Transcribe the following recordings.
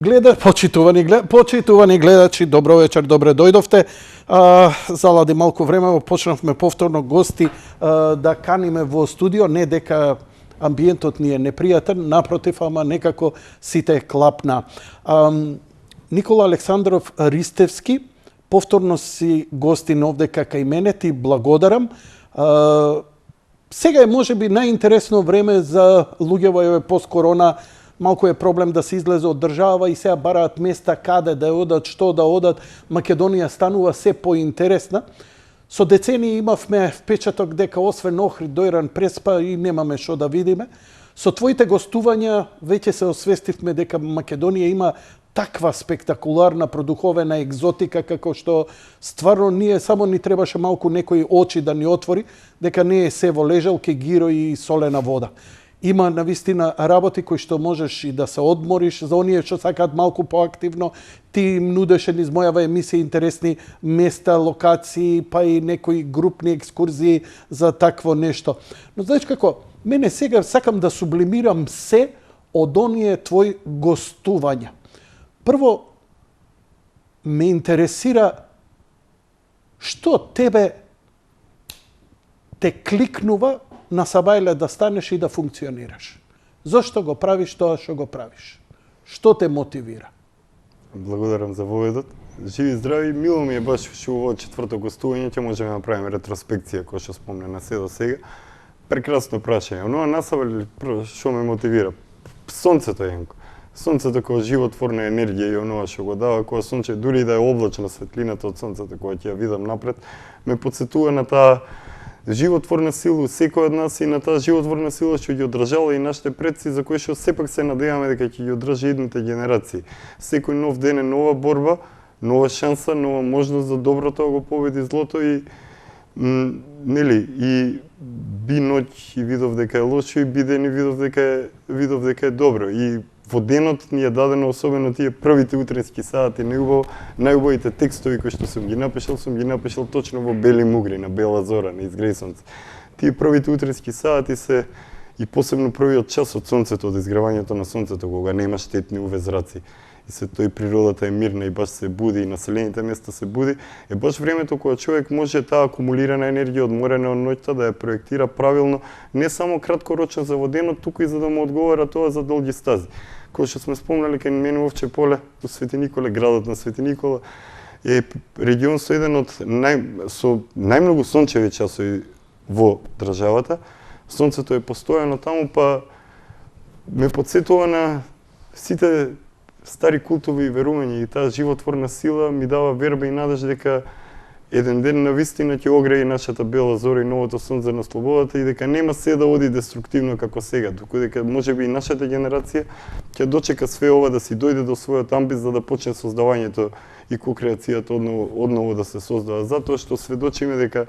Почитувани гледачи, добро вечер, добре дојдовте. Залади малку време, почнавме повторно гости да каниме во студио, не дека амбиентот ни е непријатен, напротив, ама некако сите клапна. Никола Александров Ристевски, повторно си гостин овде кај мене, ти благодарам. Сега е можеби најинтересно време за луѓе во пост-корона. Малку е проблем да се излезе од држава и сега бараат места каде да одат, што да одат. Македонија станува се поинтересна. Со децении имавме впечаток дека освен Охрид, Дојран, Преспа и немаме што да видиме. Со твоите гостувања веќе се освестивме дека Македонија има таква спектакуларна, продуховена екзотика, како што стварно ние само ни требаше малку некои очи да ни отвори, дека не е се во лежалки, гиро и солена вода. Има навистина работи кои што можеш и да се одмориш, за оние што сакаат малку поактивно. Ти им нудеше низ мојава емисија интересни места, локации, па и некои групни екскурзии за такво нешто. Но знаеш како, мене сега сакам да сублимирам се од оние твои гостувања. Прво, ме интересира што тебе те кликнува на Сабајле да станеш и да функционираш. Зошто го правиш тоа што го правиш? Што те мотивира? Благодарам за воведот. Живи здрави, мило ми е баш што ово четврто гостување ќе можеме да направиме ретроспекција која што спомне на се до сега. Прекрасно прашање. Оно на Сабајле што ме мотивира? Сонцето Јанко. Сонцето како животворна енергија и оно што го дава, кога сонце дури да е облачна светлината од сонцето која ќе ја видам напред, ме потсетува на таа животворна сила секој од нас и на таа животворна сила што ги одржала и нашите предци, за кои што сепак се надеваме дека ќе ги одржи идните генерации. Секој нов ден е нова борба, нова шанса, нова можност за доброто да го победи злото и и би ноќ и видов дека е лошо и би ден и видов дека е добро. И во денот ни е дадено особено тие првите утрински сати, најубавите текстови кои што сум ги напишал точно во бели мугри, на бела зора, на изгреј сонце. Тие првите утрински сати се и посебно првиот час од сонцето, од изгревањето на сонцето, кога нема штетни UV зраци. И се тој природата е мирна и баш се буди и населените места се буди, е баш времето кога човек може таа акумулирана енергија одморена од ноќта да ја проектира правилно, не само краткорочно за воденот, туку и за да му одговара тоа за долги стази. Кој што сме спомнали кај мене во Овче поле, во Свети Николе, градот на Свети Никола, е регион со еден од најмногу сончеви часови во државата. Сонцето е постојано таму, па ме потсетува на сите стари култови верувања и таа животворна сила ми дава верба и надеж дека еден ден навистина ќе огрее нашата бела зора и новото сонце на слободата и дека нема се да оди деструктивно како сега, туку дека можеби и нашата генерација ќе дочека све ова да си дојде до својот амбис за да почне создавањето и кокреацијата одново да се создава, затоа што сведочиме дека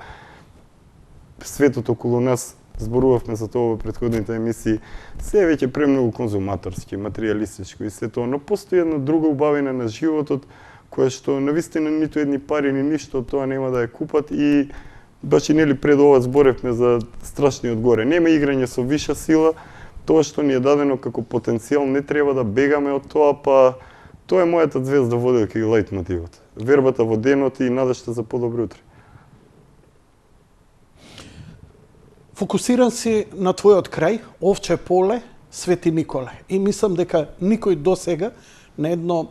светот околу нас, зборувавме за тоа во претходните емисии, се е веќе премногу конзуматорски, материјалистичко и се тоа, но постои една друга убавина на животот која што навистина ниту едни пари ни ништо тоа нема да ја купат и баш и нели пред ова зборевме за страшниот горе. Нема играње со виша сила, тоа што ни е дадено како потенцијал не треба да бегаме од тоа, па тоа е мојата звезда водилка и лајт мотивот. Вербата во денот и надежта за подобро утре. Фокусиран си на твојот крај, Овче поле, Свети Николе. И мислам дека никој досега на едно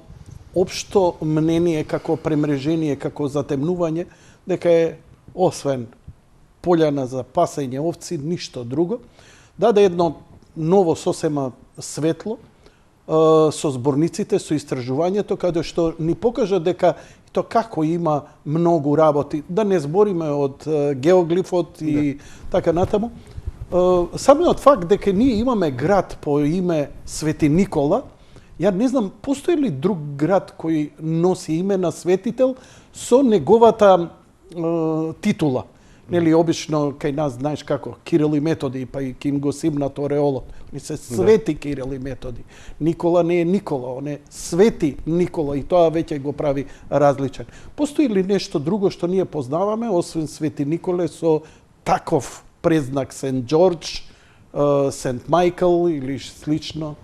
општо мнение како премрежение, како затемнување, дека е освен пољана за пасење овци, ништо друго. Даде едно ново сосема светло со зборниците, со истражувањето, каде што ни покажа дека то како има многу работи. Да не збориме од геоглифот и така натаму. Самиот факт дека ние имаме град по име Свети Никола, ја не знам, постои ли друг град кој носи име на светител со неговата титула? Нели, обично кај нас, знаеш како, Кирил и Методи, па и ким го симнат ореолот. Они се свети Кирил и Методи. Никола не е Никола, он е Свети Никола и тоа веќе го прави различен. Постои ли нешто друго што ние познаваме, освен Свети Николе, со таков презнак Сент Џорџ, Сент Мајкл или слично?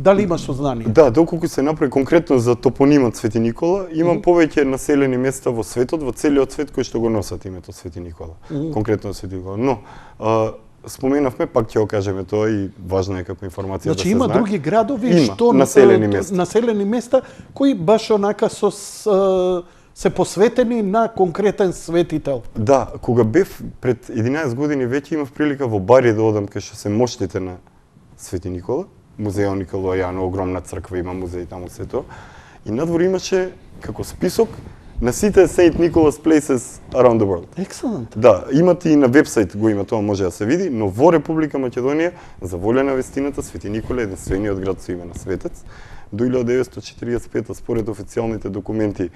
Дали имаш сознание? Да, доколку се направи конкретно за топонимот Свети Никола, имам повеќе населени места во светот, во целиот свет кои што го носат името Свети Никола. Конкретно Свети Никола. Но споменавме, пак ќе го кажеме тоа и важно е како информација Значи да се има знае. други градови Има, што населени места кои баш онака се посветени на конкретен светител. Да, кога бев пред 11 години веќе имав прилика во Бари да одам кај што се моштите на Свети Никола, музејот Никола Јано, огромна црква, има музеј таму се тоа. И надвор имаше како список на сите Saint Nicholas places around the world. Excellent. Да, имате и на вебсайт го има тоа, може да се види, но во Република Македонија, за воља на вестината, Свети Никола е единствениот град со име на светец. До 1945 според официјалните документи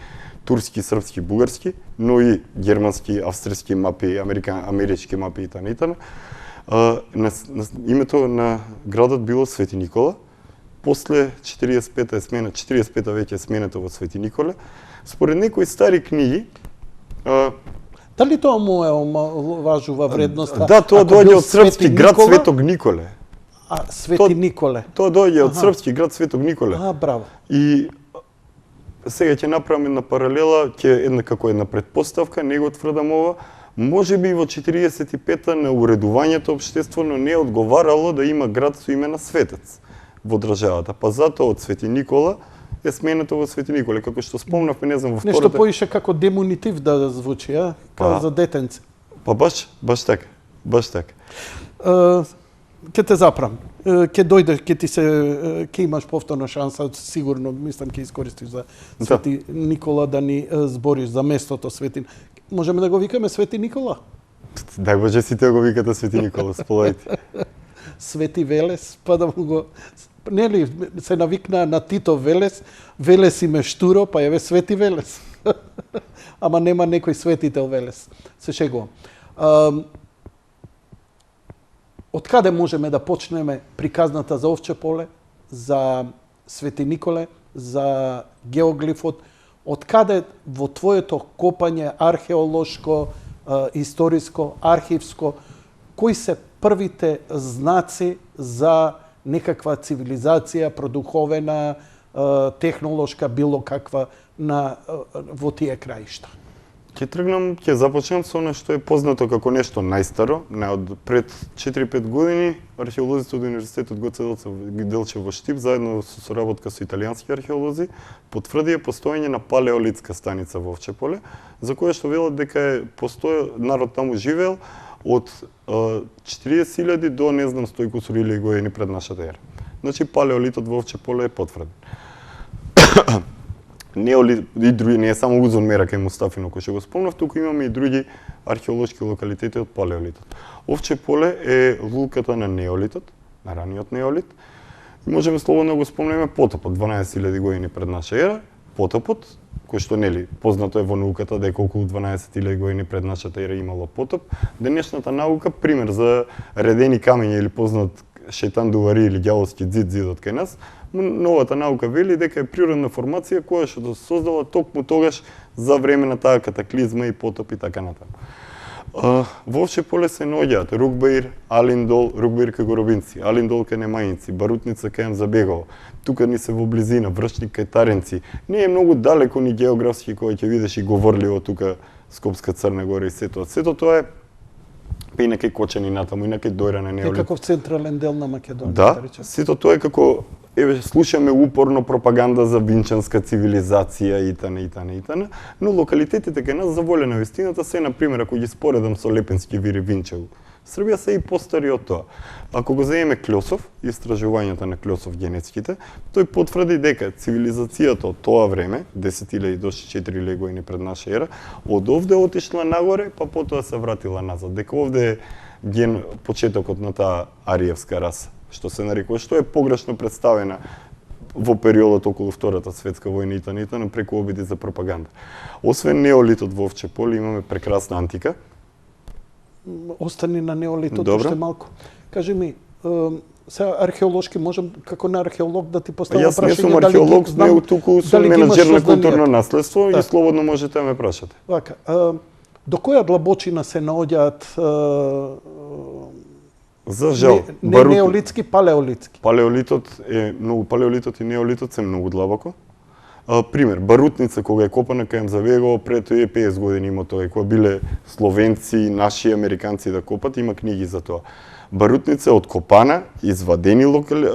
турски, српски, бугарски, но и германски, австрийски мапи, амерички мапи и т.н. Името на градот било Свети Никола. После 45-та е смена, 45-та веќе е сменето во Свети Николе. Според некои стари книги, дали тоа му е омаловажува вредноста? Да, тоа доаѓа од српски град Светог Николе. Свети Николе. Тоа доаѓа од српски град Светог Николе. Браво. И сега ќе направиме една паралела, како една предпоставка, не го тврдам ова, можеби во 45-та на уредувањето општествено не одговарало да има град со име на светец во државата. Па затоа од Свети Никола е сменето во Свети Николе, како што спомнавме, не знам, во втората... Нешто поише како демонитив да звучи, Као за детенце. Па баш така, баш така. Ке те запрам. Ке дојде, ке имаш повторна шанса, сигурно, мислам, ке искористиш за Свети Никола да ни збориш за местото Свети. Можеме да го викаме Свети Никола? Дај Боже, сите го викате Свети Никола, сполајте. Свети Велес, па да му го... Нели се навикна на Тито Велес, Велес име Штуро, па еве Свети Велес. Ама нема некој светител Велес. Се шегувам. Од каде можеме да почнеме приказната за Овче поле, за Свети Николе, за геоглифот? Од каде во твоето копање археолошко, историско, архивско, кои се првите знаци за некаква цивилизација, продуховена, технолошка, било каква во тие краишта? Ќе започнам со она што е познато како нешто најстаро. Пред 4-5 години археолозите од Универзитетот Гоце Делчев во Штип, заедно со соработка со италијански археолози, потврдија постоење на палеолитска станица во Овче поле, за која што велат дека народ таму живеел од 40.000 до не знам 100.000 години пред нашата ера. Значи палеолитот во Овче поле е потврден. Неолит и други, не е само Узон Мера кај Мустафино кој што го спомнав, туку имаме и други археолошки локалитети од палеолитот. Овче поле е лулката на неолитот, на раниот неолит. И можеме слободно го спомнеме потопот, 12.000 години пред наша ера. Потопот, кој што нели познато е во науката дека околу 12.000 години пред нашата ера имало потоп. Денешната наука пример за редени камења или познат шејтан дувари или ѓаволски зидот кај нас, новата наука вели дека е природна формација која што се создала токму тогаш за време на таа катаклизма и потоп и така натаму. Во Овче поле се наоѓаат Рукбаир, Алиндол, Рукбаир кај Горобинци, Алиндол кај Немајинци, Барутница кај Амзабегово. Тука ни се во близина, Вршник кај Таренци. Не е многу далеко ни географски кој ќе видиш и говорливо тука Скопска Црна Гора и сето. Сето тоа е па и некај Кочани натаму, и некај Дојране неолит. Некаков централен дел на Македонија. Да, сето тоа е како слушаме упорно пропаганда за винчанска цивилизација и тана, но локалитетите кај нас за воља на вистината се, например, ако ги споредам со Лепенски вир и Винчево, Србија се и постари од тоа. Ако го земеме Клјосов, истражувањата на Клјосов генетските, тој потврди дека цивилизацијата од тоа време, 10.000 до 4.000 години пред наша ера, од овде отишла нагоре, па потоа се вратила назад. Дека овде е почетокот на таа ариевска раса, што се нарекува, што е погрешно представена во периодот околу Втората светска војна и тана преку обиди за пропаганда. Освен неолитот во Овче поле, имаме прекрасна антика. Остани на неолитот уште малку. Кажи ми, сега археолошки можам како на археолог да ти поставам прашање? Јас не сум археолог, не туку сум менаџер на културно наследство и слободно можете да ме прашате. Вака, до која длабочина се наоѓаат За жал, Не неолитски, палеолитски. Палеолитот и неолитот се многу длабоко. Пример, Барутница кога е копана кај Мзавего пред 50 години има тоа, кога биле словенци, наши американци да копат, има книги за тоа. Барутница е откопана, извадени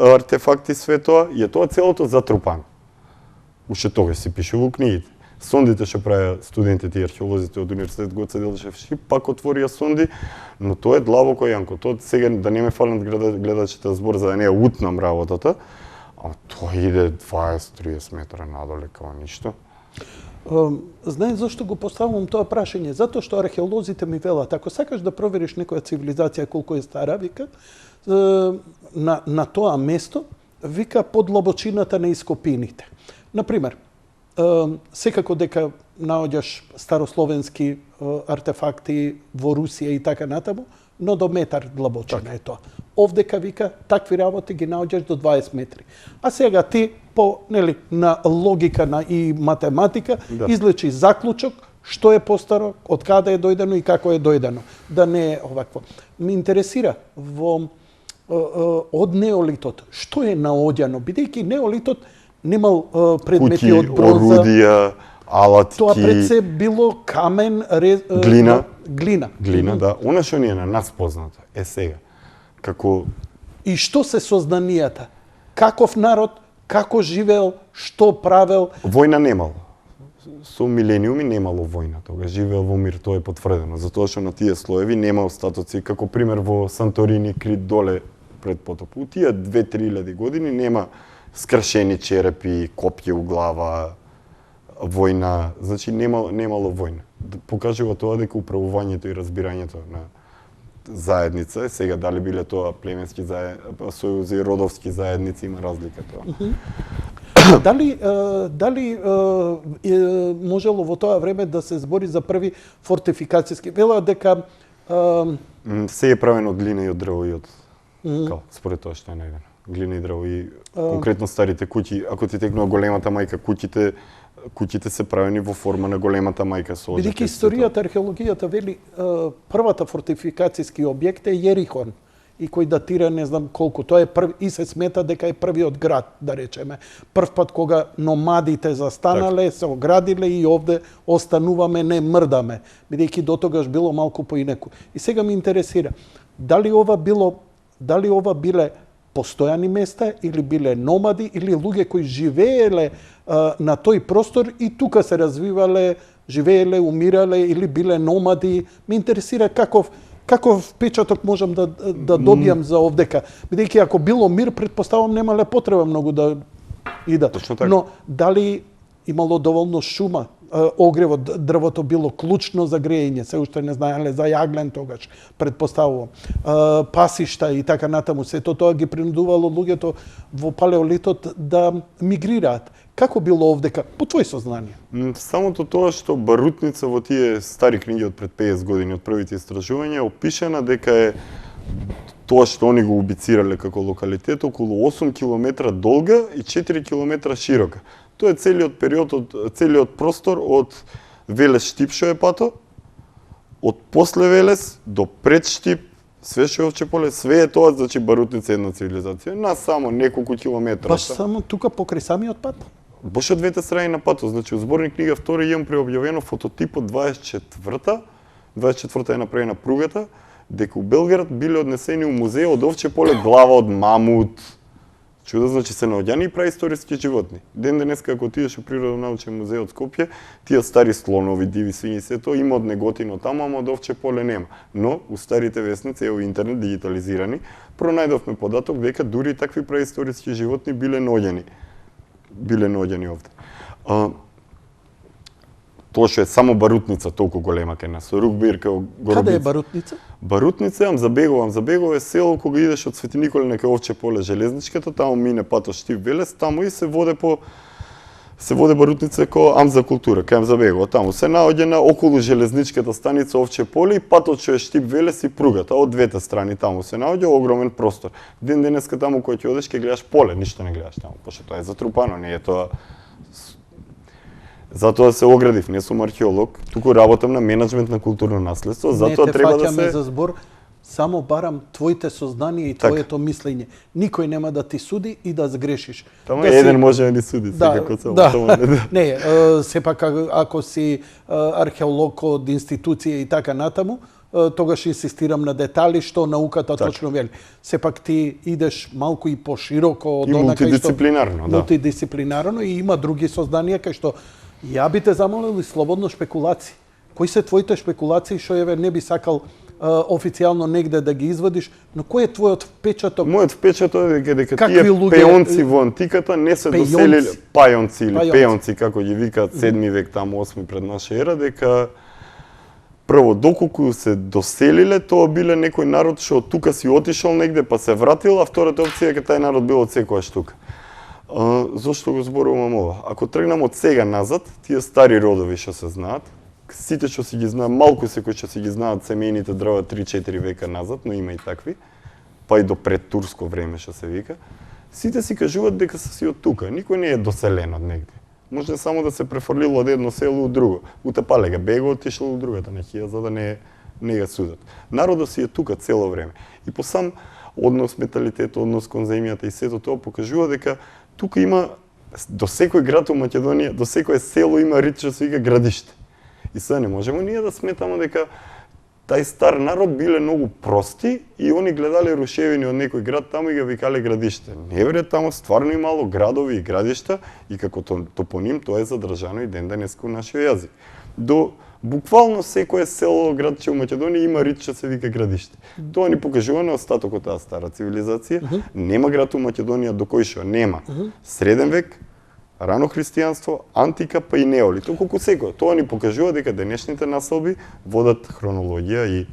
артефакти све тоа и е тоа целото затрупано. Уште тогаш се пише во книгите. Сондите што правеа студентите и археолозите од универзитет Гоце Делчев, пак отворија сонди, но тоа е длабоко, Јанко. Тоа сега да не ме фалат гледачите збор за да не ја утнам работата, а тоа иде 20-30 метра надоле како ништо. Знаеш зашто го поставувам тоа прашање? Затоа што археолозите ми велат, ако сакаш да провериш некоја цивилизација колку е стара, вика, на тоа место, вика под длабочината на ископините. Например, секако дека наоѓаш старословенски артефакти во Русија и така натаму, но до метар длабочина е тоа. Овдека вика такви работи ги наоѓаш до 20 метри. А сега ти по на логика и математика излечи заклучок што е постаро, од каде е дојдено и како е дојдено. Да не е овакво. Ме интересира од неолитот што е наоѓано, бидејќи неолитот немал предмети куќи, од бронза, орудија, алатки. Тоа пред се било камен, глина. Глина, Да. Она што ни е на нас познато е сега. Како И што се сознанијата? Каков народ, како живеел, што правел? војна немало. Со милениуми немало војна. Тога живеел во мир, тоа е потврдено. Затоа што на тие слоеви нема остатоци, како пример во Санторини, Крит доле пред потоп. У тие 2-3 години нема скршени черепи, копје у глава, војна, значи немало војна. Покажува тоа дека управувањето и разбирањето на заедница, сега дали биле тоа племенски сојузи, родовски заедници, има разлика тоа. Дали можело во тоа време да се збори за први фортификацијски? Вела дека се е правено од глина и од дрво и од кал, според тоа што е најдено. Глина и дрво и конкретно старите куќи, ако ти текнува големата мајка, куќите се правени во форма на големата мајка со оџак. Бидејќи историјата, археологијата вели првата фортификацијски објект е Јерихон и кој датира не знам колку. Тоа е прв и се смета дека е првиот град, да речеме. Прв пат кога номадите застанале, се оградиле и овде остануваме, не мрдаме, бидејќи дотогаш било малку поинеку. И сега ме интересира, дали ова биле постојани места или биле номади или луѓе кои живееле на тој простор и тука се развивале, живееле, умирале или биле номади. Ме интересира каков печаток можам да добијам за овдека. Бидејќи ако било мир, предпоставам немале потреба многу да идат. Точно така. Но дали имало доволно шума? Огревот, дрвото било клучно за грејење, се уште не знаеле за јаглен тогаш, предпоставувам. Пасишта и така натаму, сето тоа ги принудувало луѓето во палеолитот да мигрираат. Како било овдека, по твој сознание? Самото тоа што Барутница во тие стари книги од пред 50 години, од првите истражувања, опишана дека е тоа што они го убицирале како локалитет, околу 8 км долга и 4 км широка. Тоа е целиот простор од Велес Штип што е пато, од после Велес до пред Штип, све што е Овче поле, све е тоа, значи Барутница е една цивилизација, на само неколку километра. Баш само тука покрај самиот пат? Баш од двете страни на патот, значи во зборник книга 2 имам преобјавено фототипот 24-та е направена пругата, дека у Белград биле однесени у музеј од Овче поле глава од мамут. Чуда, значи се наоѓани и праисториски животни. Ден денеска ако отидеш у Природонаучен музеј од Скопје, тие стари слонови, диви свињи, се тоа има од Неготино таму, ама од Овче поле нема. Но у старите весници, ево интернет дигитализирани, пронајдовме податок дека дури такви праисториски животни биле наоѓани овде. Тоа што е само Барутница толку голема кај нас, со Рукбир кај Горобица. Каде е Барутница? Барутница, Амзабегово е село кога идеш од Свети Николе на кај Овче поле железничката, таму мине патот Штип Велес, таму и се воде Барутница кај Амза култура, кај Амзабегово, таму се наоѓа на околу железничката станица Овче поле и патот што е Штип Велес и пругата, од двете страни таму се наоѓа огромен простор. Ден денеска таму кој ќе одеш ќе гледаш поле, ништо не гледаш таму, пошто тоа е затрупано, не е тоа. Затоа се оградив, не сум археолог, туку работам на менеджмент на културно наследство, затоа треба да се... за збор, Само барам твоите сознанија и твоето мислење. Никој нема да ти суди и да сгрешиш. Тамо да еден може да ни суди, секако само. Не, сепак ако си археолог од институција и така натаму, тогаш инсистирам на детали што науката точно вели. Сепак ти идеш малку и пошироко од онака мултидисциплинарно, да. Мултидисциплинарно и има други сознанија кај што ја би те замолил слободно шпекулации. Кои се твоите шпекулации што еве не би сакал официјално негде да ги извадиш, но кој е твојот впечаток? Мојот впечаток е дека тие пеонци во антиката не се доселиле, пајонци или пеонци како ги викаат 7 век, таму 8 пред наша ера, дека прво доколку се доселиле, тоа биле некој народ што од тука си отишол негде па се вратил, а втората опција е дека тај народ бил од секојаш тука. Зошто го зборувам ова? Ако тргнам од сега назад, тие стари родови што се знаат, сите што си ги знаат, малку секој што си ги знаат семејните дрва 3-4 века назад, но има и такви, па и до пред турско време што се вика, сите си кажуваат дека се си од тука, никој не е доселен од негде. Може само да се префрлило од едно село од друго. Утепале га бего отишло од другата нахија за да не го судат. Народот си е тука цело време. И по сам однос менталитет, однос кон земјата и сето тоа покажува дека тука има до секој град во Македонија, до секое село има рит што се вика градиште. И сега не можеме ние да сметаме дека тај стар народ биле многу прости и они гледале рушевини од некој град таму и ga викале градиште. Не вере, таму стварно имало градови и градишта и како топоним тоа е задржано и ден денеска во нашиот јазик. До буквално секое село, градче во Македонија има рит што се вика градиште. Тоа ни покажува на остатокот таа стара цивилизација. Нема град во Македонија до кој што нема среден век, рано христијанство, антика па и неолит, колку секој. Тоа ни покажува дека денешните населби водат хронологија и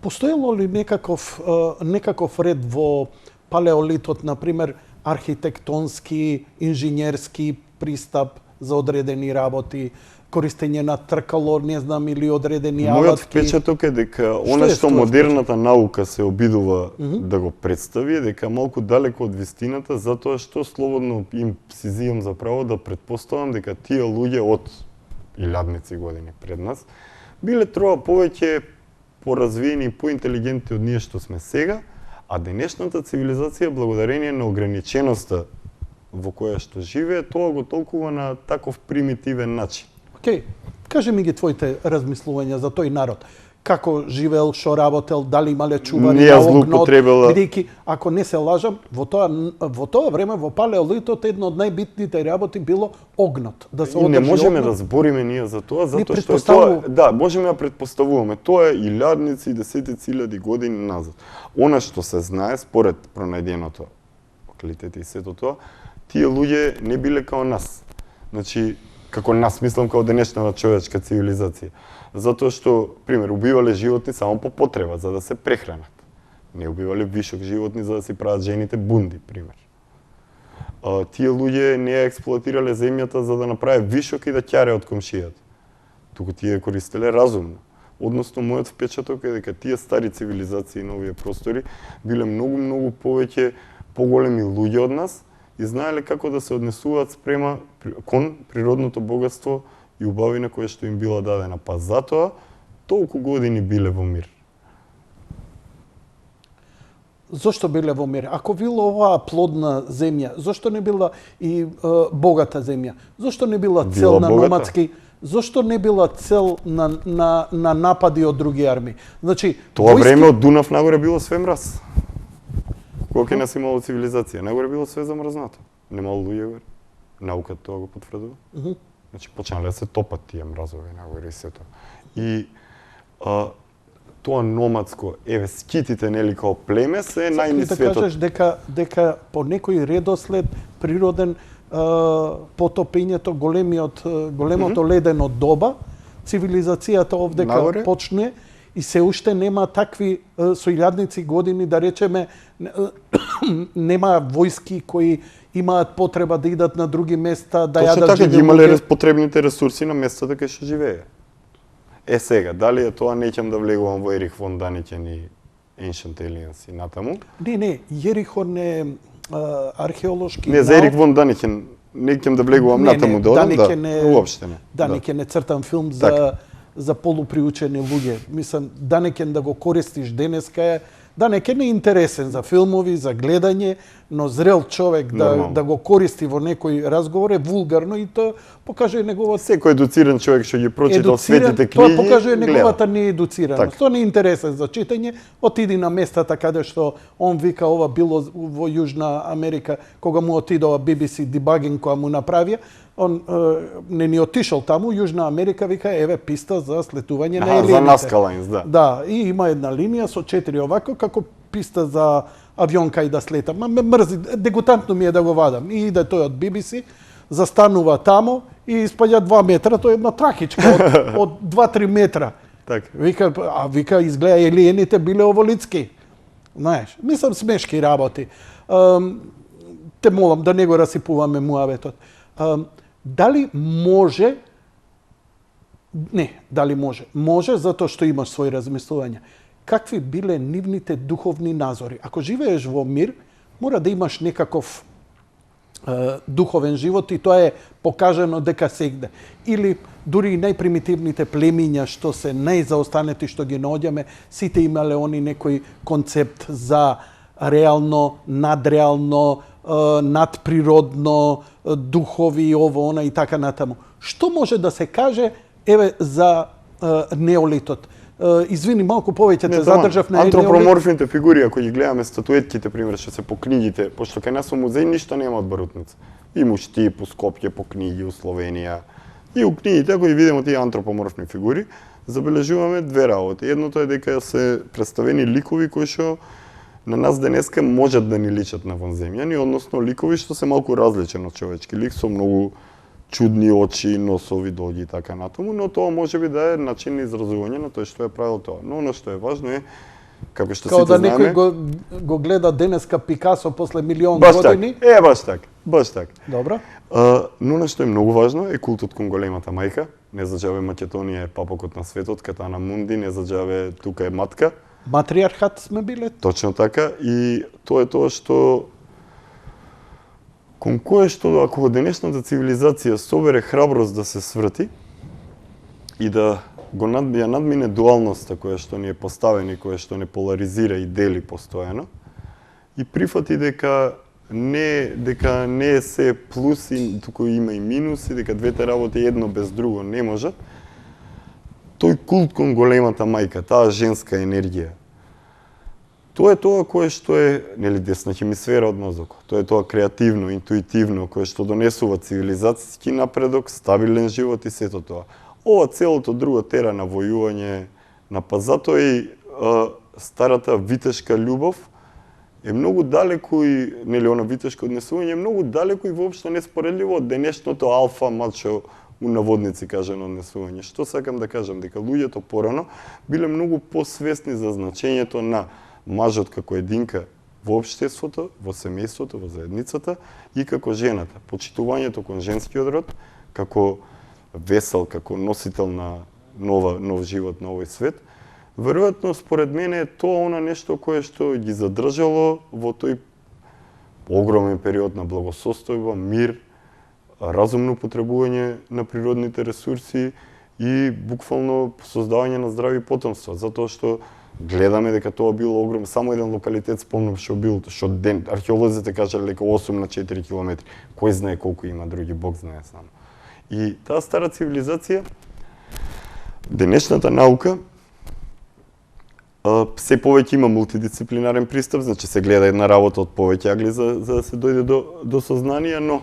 постоело ли некаков ред во палеолитот, на пример, архитектонски, инженерски пристап за одредени работи, користење на тркало, не знам, или одредени алатки? Мојот впечаток е дека она што модерната наука се обидува да го представи е дека малку далеко од вистината, затоа што слободно им си зијам за право да предпоставам дека тие луѓе од илјадници години пред нас биле троа повеќе поразвиени и поинтелигентни од ние што сме сега, а денешната цивилизација благодарение на ограниченоста во која што живее, тоа го толкува на таков примитивен начин. Океј, кажи ми ги твоите размислувања за тој народ. Како живеел, што работел, дали имале чувари на огнот, бидејќи, ако не се лажам, во тоа време, во палеолитот, едно од најбитните работи било огнот. Да се не можеме да збориме ние за тоа, затоа што тоа, да, можеме да предпоставуваме. Тоа е илјадници и десетици илјади години назад. Она што се знае, според пронајденото локалитети и сето тоа, тие луѓе не биле као нас. Значи, како нас, мислам, као денешната човечка цивилизација. Затоа што, пример, убивале животни само по потреба, за да се прехранат. Не убивале вишок животни за да си прават жените бунди, пример. Тие луѓе не ја експлоатирале земјата за да направи вишок и да ќаре од комшијата. Туку тие користеле разумно. Односно, мојот впечаток е дека тие стари цивилизации на овие простори биле многу повеќе поголеми луѓе од нас и знаеле како да се однесуваат спрема кон природното богатство и убавина која што им била дадена. Па затоа толку години биле во мир. Зошто биле во мир? Ако била оваа плодна земја, зошто не била и богата земја? Зошто не била цел на номадски? Зошто не била цел на напади од други армии? Значи, тоа време од Дунав нагоре било све мраз. Кога нас имало цивилизација, нагоре било све замрзнато. Немало луѓе горе. Науката тоа го потврдува. Значи, почнале да се топат тие мразови нагоре и сето. И тоа номадско, еве, скитите, нели, као племе, се најни светот. Да кажеш дека по некој редослед природен потопењето, големото ледено доба, цивилизацијата овдека почне и се уште нема такви со илјадници години, да речеме, нема војски кои имаат потреба да идат на други места, да јадат живи луѓе. Точно така, ги имале потребните ресурси на местата кај што живее. Е сега, дали е тоа, неќам да влегувам во Ерих фон Даникен и Ancient Aliens и натаму? Не, Јерихон е археолошки Не, за Ерих фон Даникен неќам да влегувам натаму, да одам, да, уопште не. Даникен е цртан филм за за полуприучени луѓе. Мислам, данекен да го користиш денеска е, данекен е интересен за филмови, за гледање, но зрел човек да го користи во некој разговор е вулгарно и тоа покажува неговата... Секој едуциран човек што ги прочитал светите книги, тоа покажува неговата неедуцираност. Так. Тоа не е интересен за читање, отиди на местата каде што он вика ова било во Јужна Америка, кога му отидова BBC дебагинг која му направија, он не ни отишол таму, Јужна Америка вика еве писта за слетување на елените. За Наскалајнс, да. Да, и има една линија со 4 овако како писта за авион кај да слета. Ма ме мрзи, дегутантно ми е да го вадам. И иде тој од BBC, застанува тамо и испаѓа 2 метра, тоа е една тракичка од 2-3 метра. Така. Вика изгледа елените биле оволицки. Знаеш, мислам смешки работи. Те молам да не го расипуваме муабетот. Дали може? Не, дали може? Може затоа што имаш своји размислувања. Какви биле нивните духовни назори? Ако живееш во мир, мора да имаш некаков духовен живот и тоа е покажано дека сегде. Или дури и најпримитивните племиња што се најзаостанети што ги наоѓаме, сите имале они некој концепт за реално, надреално, надприродно, духови, ово, она и така натаму. Што може да се каже еве за неолитот? Извини, малку повеќе те задржав на антропоморфните фигури, ако ги гледаме статуетките, пример, што се по книгите, пошто кај нас во музеј ништо нема од барутница. И мушти по Скопје, по книги, у Словенија. И у книгите, ако ги видиме тие антропоморфни фигури, забележуваме две работи. Едното е дека се представени ликови кои што на нас денеска можат да ни личат на вонземјани, односно ликови што се малку различен од човечки лик, со многу чудни очи, носови, доги и така натаму, но тоа може би да е начин на изразување на тоа што е правил тоа. Но она што е важно е, како што сите знаеме... Као да некој го гледа денеска Пикасо после милион баш години. Так. Баш так. Добро. Но она што е многу важно е култот кон големата мајка. Не за џабе Македонија е папокот на светот, Катана Мунди, не за џабе тука е матка. Матриархат сме биле. Точно така. И тоа е тоа што кон кое што ако денешната цивилизација собере храброст да се сврти и да го надмине дуалноста која што ни е поставена и која што не поларизира и дели постојано и прифати дека не е се плюси, туку има и минуси, дека двете работи едно без друго не можат, тој култ кон големата мајка, таа женска енергија, тоа е тоа кое што е, нели, десна хемисфера од мозокот. Тоа е тоа креативно, интуитивно, кое што донесува цивилизацијски напредок, стабилен живот и сето тоа. Ова целото друго тера на војување, на затоа и старата витешка љубов е многу далеку и, нели, она витешко однесување е многу далеку и воопшто неспоредливо од денешното алфа мачо у наводници кажано однесување. Што сакам да кажам, дека луѓето порано биле многу посвесни за значењето на мажот како единка во општеството, во семејството, во заедницата и како жената. Почитувањето кон женскиот род, како весел, како носител на нов живот на овој свет, веројатно според мене е тоа она нешто кое што ги задржало во тој огромен период на благосостојба, мир, разумно потребување на природните ресурси и буквално создавање на здрави потомства, затоа што гледаме дека тоа било огромно, само еден локалитет спомнам што бил, што ден археолозите кажале дека 8 на 4 километри. Кој знае колку има други, Бог знае само. И таа стара цивилизација, денешната наука се повеќе има мултидисциплинарен пристап, значи се гледа една работа од повеќе агли за да се дојде до сознание, но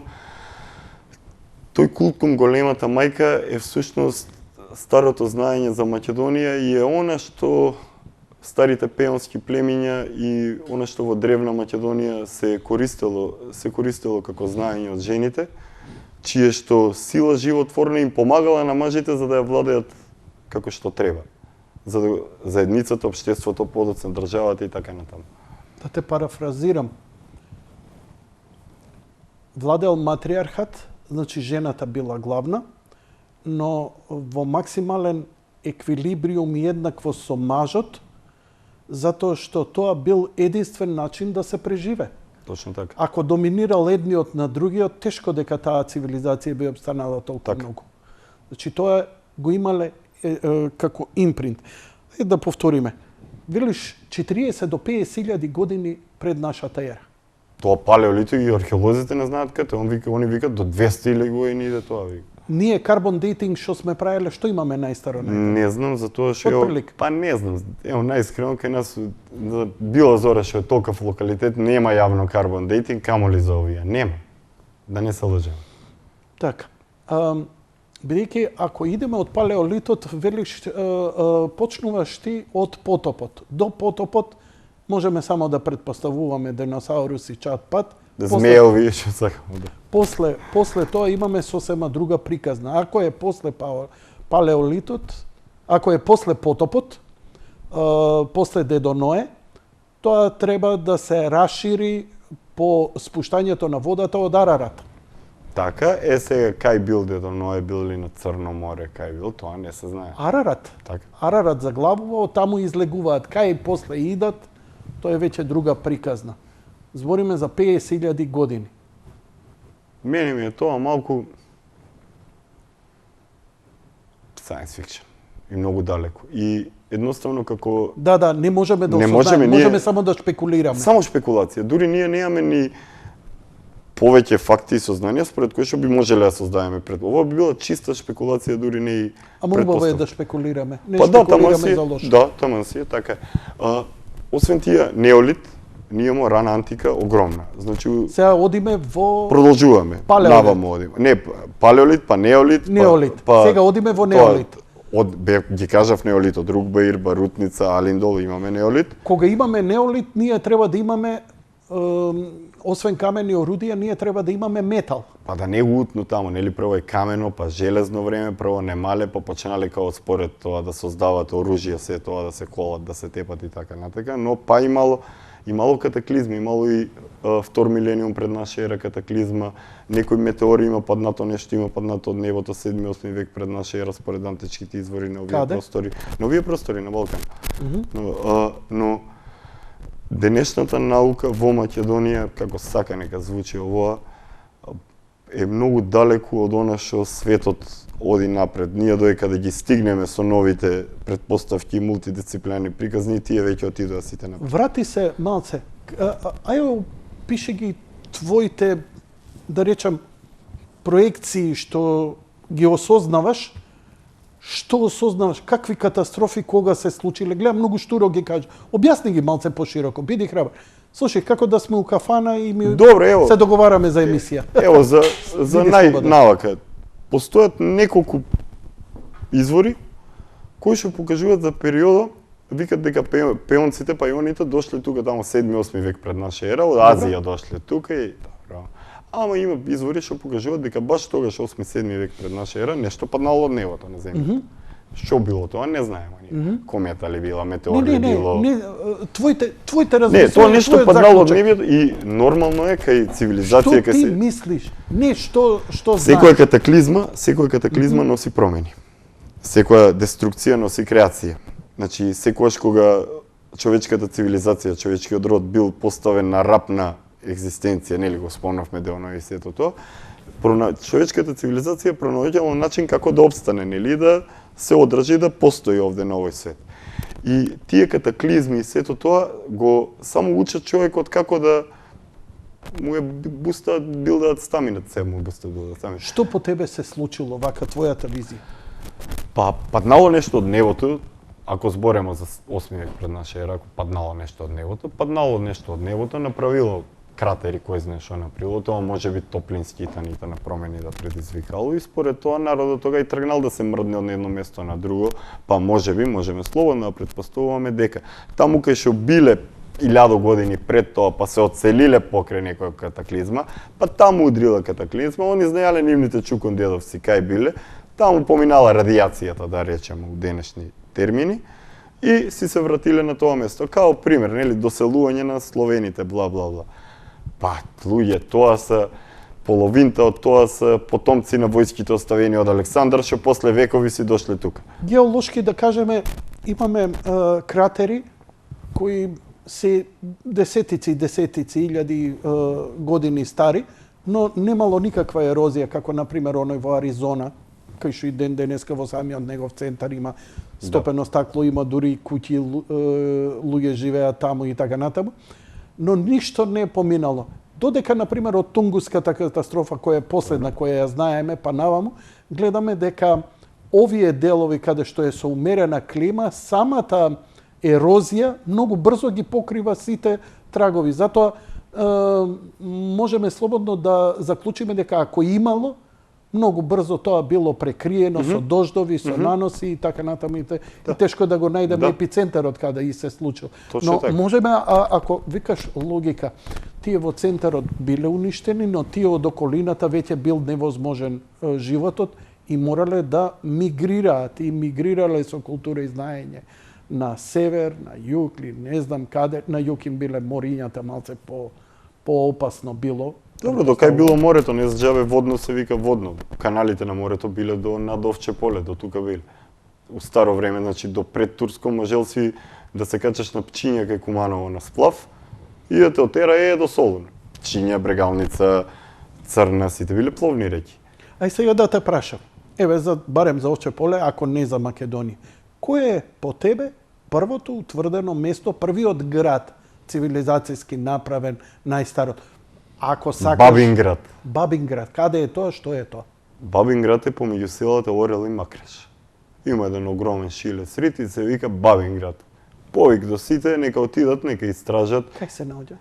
тој култ кон големата мајка е всушност старото знаење за Македонија и е она што старите пеонски племиња и она што во древна Македонија се користело како знаење од жените, чие што сила животворна им помагала на мажите за да ја владеат како што треба. За да заедницата, општеството, подоцна државата и така натаму. Да те парафразирам. Владеел матриархат, значи жената била главна, но во максимален еквилибриум и еднакво со мажот, затоа што тоа бил единствен начин да се преживе. Точно така. Ако доминирал едниот на другиот, тешко дека таа цивилизација би обстанала толку многу. Значи тоа го имале како импринт. Да повториме. Велиш 40 до 50.000 години пред нашата ера. Тоа палеолитот и археолозите не знаат каде. Они викат до 200.000 години иде тоа. Ние карбон дейтинг што сме правеле, што имаме најстаро? Не знам, затоа што Отприлик. па не знам. Ево најискрено кај нас Била Зора што е толков локалитет нема јавно карбон дейтинг, камоли за овие. Нема. Да не се лажеме. Така. Бидејќи ако идеме од палеолитот, велиш почнуваш ти од потопот. До потопот можеме само да предпоставуваме диносауруси, чат пат. Змеови што сакамо да. После тоа имаме сосема друга приказна. Ако е после палеолитот, ако е после потопот, после Дедо Ное, тоа треба да се расшири по спуштањето на водата од Арарат. Така, сега кај бил Дедо Ное, бил ли на Црно море, кај бил, тоа не се знае. Арарат. Така. Арарат заглавува, таму излегуваат. Кај после идат, тоа е веќе друга приказна. Збориме за 50.000 години. Мене ми е тоа малку science fiction и многу далеко. И едноставно како Да, не можеме да Не осознаеме, можеме, можеме ние- само да шпекулираме. само шпекулација. Дури ние немаме ни повеќе факти и сознанија според кои што би можеле да создадеме пред. Ова би била чиста шпекулација, дури не и Ама убаво е претпоставка. да шпекулираме. Не Па да, таму шпекулираме си, за лошо. да, таму си, така е. Освен тие, неолит, ние имamo рана антика огромна. Значи, Сега одиме во продолжуваме. Палеолит. Навамо одиме. Не, палеолит, па неолит, Неолит. па Сега одиме во тоа, неолит. ги кажав неолитот, Рукбаир, Барутница, Алиндол, имаме неолит. Кога имаме неолит, ние треба да имаме освен камени орудија, ние треба да имаме метал. Па да не го утну таму, нели прво е камено, па железно време, прво немале, па почнале као според тоа да создават оружје, се тоа да се колат, да се тепат и така натака, но па имало катаклизми, имало и втор милениум пред наша ера катаклизма, некои метеори има паднато нешто, има паднато од небото 7-8 век пред наша ера според античките извори на овие Каде? простори. На овие простори на Балкан. Но денешната наука во Македонија, како сака нека звучи овоа, е многу далеку од она што светот оди напред. Ние доека да ги стигнеме со новите предпоставки и мултидисциплинарни приказни, тие веќе отидоа сите напред. Врати се малце. Ајо, пише ги твоите, да речам, проекции што ги осознаваш, што осознаваш, какви катастрофи кога се случиле. Гледам, многу штуро ги кажа. Објасни ги малце пошироко, биди храбар. Слушај, како да сме у кафана и ми Добро, ево. се договараме за емисија. Ево, за Биди слободен. најналака. Постојат неколку извори кои што покажуваат за периодот, викат дека пеонците, па ионите дошле тука тамо 7-8 век пред наша ера, од Азија дошле тука и добро. Ама има извори што покажуваат дека баш тогаш 8-7 век пред наша ера нешто паднало од небото на земјата. Што било тоа не знаеме ние. Комета ли била, метеор ли било? твоите Не, размислувања, тоа нешто твојот паднало од заклучок. небото и нормално е кај цивилизација Што кај ти се мислиш? Не што секоја знаеш. катаклизма носи промени. Секоја деструкција носи креација. Значи секогаш кога човечката цивилизација, човечкиот род бил поставен на рап на екзистенција, нели го спомнавме дел на сето тоа, човечката цивилизација пронаоѓала начин како да обстане, нели да се одржи да постои овде на овој свет. И тие катаклизми и сето тоа го само учат човекот како да му е билдаат стаминат, се му билдаат стаминат. Што по тебе се случило вака твојата визија? Па паднало нешто од небото, ако збореме за 8 век пред наша ера, ако паднало нешто од небото, направило кратери кој знае што направило, тоа може би топлински итаните на промени да предизвикало и според тоа народот тога и тргнал да се мрдне од едно место на друго, па можеме слободно да претпоставуваме дека таму кај што биле 1000 години пред тоа, па се оцелиле покрај некоја катаклизма, па таму удрила катаклизма, они знаеле нивните чукон дедовци кај биле, таму поминала радијацијата, да речеме у денешни термини, и си се вратиле на тоа место. Као пример, нели, доселување на словените, бла, бла, бла. Па, луѓе, тоа се половинта од тоа се потомци на војските оставени од Александар, што после векови си дошле тука. Геолошки, да кажеме, имаме кратери кои се десетици илјади години стари, но немало никаква ерозија, како, например, оној во Аризона, кај што и ден денеска во самиот негов центар има стопено стакло, има дури куќи, луѓе живеат таму и така натаму. Но ништо не е поминало. Додека, например, од Тунгуската катастрофа, која е последна, која ја знаеме, па наваму, гледаме дека овие делови каде што е со умерена клима, самата ерозија многу брзо ги покрива сите трагови. Затоа можеме слободно да заклучиме дека ако имало, многу брзо тоа било прекриено со дождови, со наноси и така натаму и тешко да го најдеме епицентарот каде и се случил. Точно Но така. можеме, ако викаш логика, тие во центарот биле уништени, но тие од околината веќе бил невозможен животот и морале да мигрираат и мигрирале со култура и знаење на север, на југ или не знам каде. На југ им биле морињата малце поопасно било. Добро, до кај било морето, не заџабе водно се вика водно. Каналите на морето биле до над Овче поле, до тука биле. У старо време, значи до пред Турско можел си да се качаш на Пчиња кај Куманово на сплав и да те отера до Солун. Пчиња, Брегалница, Црна, сите биле пловни реки. Ај сега да те прашам. Еве, барем за Овче поле, ако не за Македонија. Кој е по тебе првото утврдено место, првиот град цивилизацијски направен, најстарот? Ако сакаш... Бабинград. Бабинград. Каде е тоа? Што е тоа? Бабинград е помеѓу селата Орел и Макреш. Има еден огромен шилец рит и се вика Бабинград. Повик до сите, нека отидат, нека истражат. Кај се наоѓат?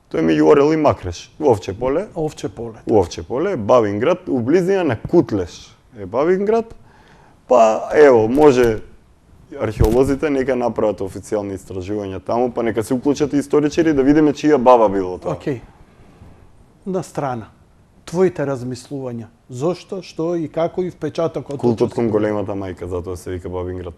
Тоа е меѓу Орел и Макреш. Во Овче поле. Овче поле. У Овче поле, Бабинград, у близина на Кутлеш е Бабинград. Па, ево, може археолозите нека направат официјални истражувања таму, па нека се уклучат и историчари да видиме чија баба било тоа. Океј. На страна. Твоите размислувања. Зошто, што и како и впечатокот? Култот кон големата мајка, затоа се вика Бабинград.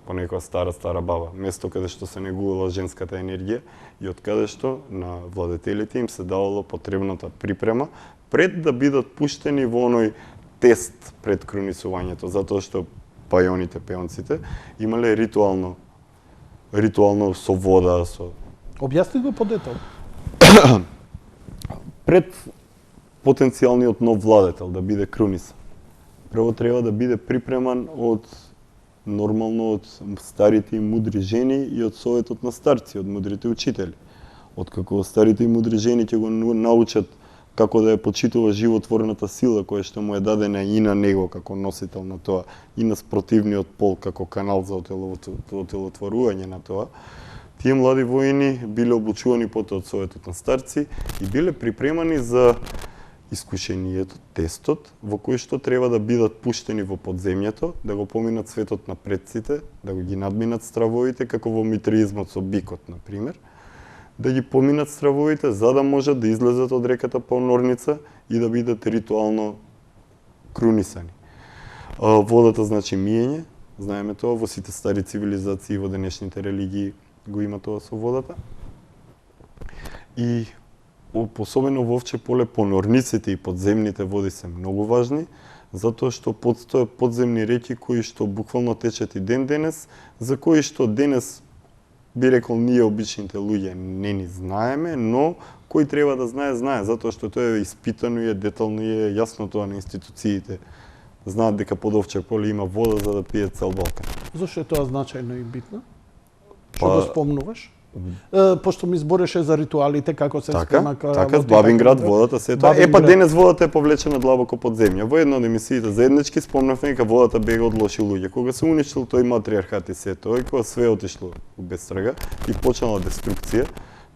По некоја стара баба. Место каде што се негувала женската енергија и од каде што на владетелите им се давало потребната припрема пред да бидат пуштени во оној тест пред крунисувањето, затоа што пајоните, пеонците, имале ритуално со вода, со... Објасни го подетал. Пред потенцијалниот нов владетел да биде крунисан, прво треба да биде припреман нормално од старите и мудри жени и од советот на старци, од мудрите учители. Откако старите и мудри жени ќе го научат како да ја почитува животворната сила која што му е дадена и на него како носител на тоа, и на спротивниот пол како канал за отелотворување на тоа, тие млади воини биле обучувани потоа од советот на старци и биле припремани за искушението, тестот, во кој што треба да бидат пуштени во подземјето, да го поминат светот на предците, да го ги надминат стравовите, како во митриизмот со бикот, например, да ги поминат стравовите, за да можат да излезат од реката Понорница и да бидат ритуално крунисани. Водата значи миење, знаеме тоа, во сите стари цивилизации и во денешните религии го има тоа со водата. И посебено во Овче поле понорниците и подземните води се многу важни, затоа што подстојат подземни реки кои што буквално течат и ден денес, за кои што денес би рекол ние обичните луѓе не ни знаеме, но кој треба да знае, знае, затоа што тоа е испитано и е детално и е јасно тоа на институциите. Знаат дека под Овче поле има вода за да пие цел Балкан. Зошто е тоа значајно и битно? Што го спомнуваш? Пошто ми збореше за ритуалите, како се спрема Така, Бабинград, водата, се тоа. Па денес водата е повлечена длабоко под земја. Во една од емисиите заеднички спомнавме дека водата бега од лоши луѓе. Кога се уништил тој матриархат и се тоа, и кога све отишло без трага и почнала деструкција,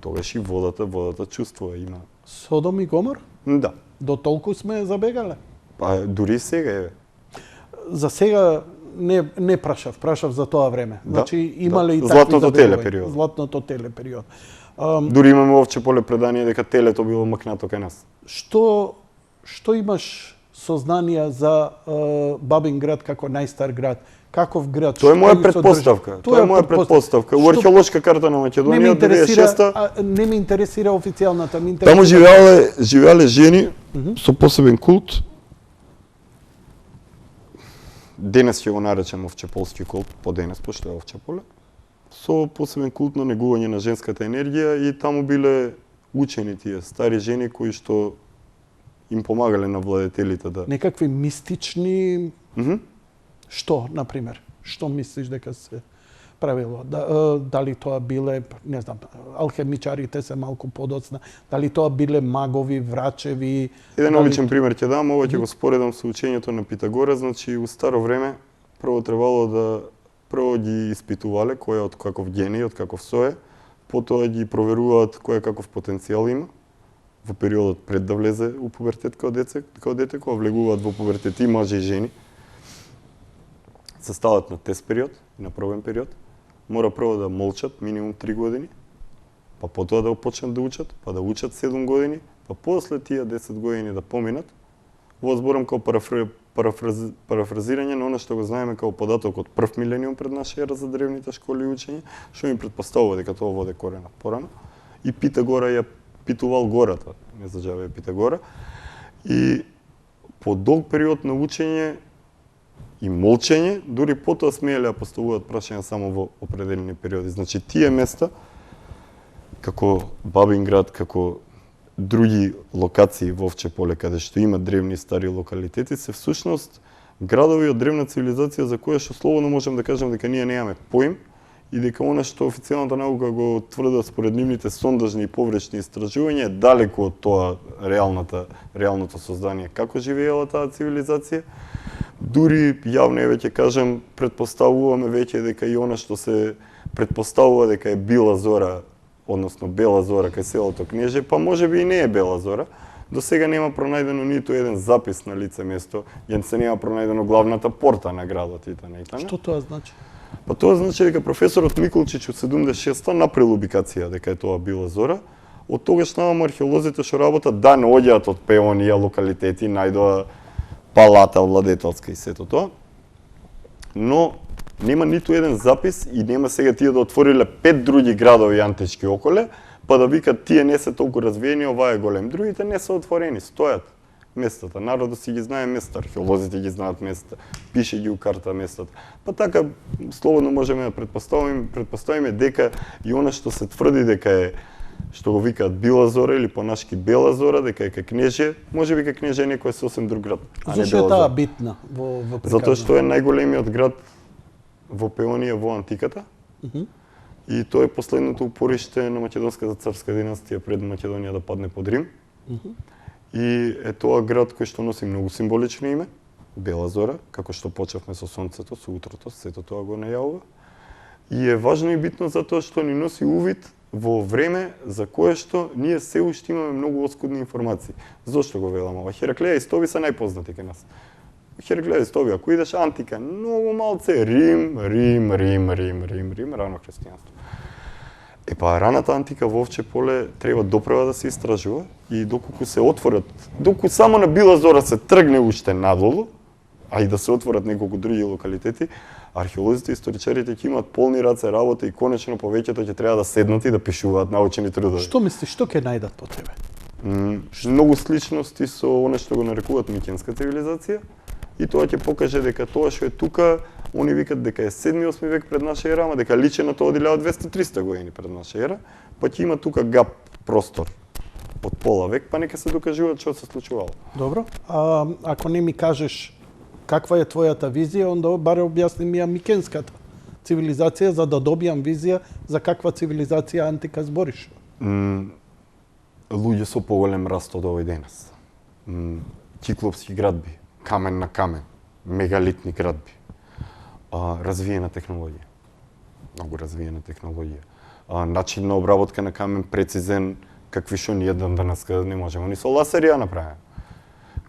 тогаш и водата чувствува, има. Содом и Гомор? Да. До толку сме забегале? Па дури сега еве. За сега не прашав за тоа време. Да, Значи имале и такви Златното теле забегања. период. Златното теле период. Дури имаме Овче поле предание дека телето било макнато кај нас. Што имаш сознанија за Бабинград како најстар град? Каков град? Тоа е моја предпоставка. Тоа е моја предпоставка. У археолошка карта на Македонија 2006 не ме интересира официјалната, ме интересира. Таму живеале жени со посебен култ. Денес ќе го наречем овчеполски култ, по денес, пошто е Овче поле, со посебен култ на негување на женската енергија и таму биле учени тие стари жени кои што им помагале на владетелите да... Некакви мистични Што, на пример? Што мислиш дека се правило? Дали тоа биле, не знам, алхемичарите се малку подоцна, дали тоа биле магови, врачеви? Еден обичен пример ќе дам, ова ќе го споредам со учењето на Питагора, значи у старо време прво ги испитувале кој од каков гений, од каков сое, потоа ги проверуваат кој каков потенцијал има во периодот пред да влезе у пубертет као дете, кога влегуваат во пубертет и мажи и жени. Се стават на тест период и на пробен период. Мора прво да молчат минимум 3 години, па потоа да почнат да учат, па да учат 7 години, па после тие 10 години да поминат. Во зборам као парафразирање на она што го знаеме као податок од прв милениум пред наша ера за древните школи и учење, што им предпоставува дека тоа воде корена порано. И Питагора ја питувал гората, не заџаве Питагора. И по долг период на учење и молчење, дури потоа смееле да поставуваат прашања само во определени периоди. Значи, тие места, како Бабинград, како други локации во Овче поле, каде што има древни стари локалитети, се всушност градови од древна цивилизација за која што слободно можем да кажем дека ние немаме поим и дека она што официјалната наука го тврдат според нивните сондажни и повречни истражувања е далеку од тоа реалното создание како живеела таа цивилизација. Дури јавно веќе кажам, предпоставуваме веќе дека и она што се предпоставува дека е била зора, односно бела зора кај селото Кнеже, па можеби и не е бела зора. До сега нема пронајдено ниту еден запис на лице место, ја се нема пронајдено главната порта на градот и т.н. Што тоа значи? Па тоа значи дека професорот Миколчич од 76-та направил убикација дека е тоа била зора. Од тогаш наваму археолозите што работат да наоѓаат од пеонија локалитети, најдоа палата владетелска и сето тоа. Но нема ниту еден запис и нема сега тие да отвориле 5 други градови антички околе, па да викат тие не се толку развиени, ова е голем. Другите не се отворени, стојат местата. Народот си ги знае места, археолозите ги знаат места, пише ги у карта местата. Па така слободно можеме да предпоставиме дека и она што се тврди дека е што го викаат Била зора или понашки Бела зора, дека е кај Кнеже, можеби кај Кнеже е некој сосем друг град, а не Зошто е Бела таа зора. битна во приказната? Затоа што е најголемиот град во Пеонија во антиката. И тоа е последното упориште на македонската царска династија пред Македонија да падне под Рим. И е тоа град кој што носи многу символично име, Бела зора, како што почевме со сонцето, со утрото, сето тоа го најавува. И е важно и битно затоа што ни носи увид во време за кое што ние се уште имаме многу оскудни информации. Зошто го велам ова? Хераклеја и Стови се најпознати кај нас. Хераклеја и Стови, ако идеш антика, многу малце Рим, рано христијанство. Па раната антика во Овче поле треба допрева да се истражува и доколку се отворат, доколку само на Била зора се тргне уште надолу, а и да се отворат неколку други локалитети, археолозите и историчарите ќе имаат полни раце работа и конечно повеќето ќе треба да седнат и да пишуваат научени трудови. Што мислиш, што ќе најдат по тебе? Многу сличности со она што го нарекуваат микенска цивилизација и тоа ќе покаже дека тоа што е тука, они викат дека е 7-8 век пред наша ера, ама дека личи на тоа од 1200-300 години пред наша ера, па ќе има тука гап простор од пола век, па нека се докажуваат што се случувало. Добро. Ако не ми кажеш каква е твојата визија, онда баре објасни ми ја микенската цивилизација за да добијам визија за каква цивилизација антика збориш. Луѓе со поголем раст од овој денес. Киклопски градби, камен на камен, мегалитни градби. Развиена технологија. Многу развиена технологија. Начин на обработка на камен прецизен, какви што ние денес не можеме ни со ласери ја направиме.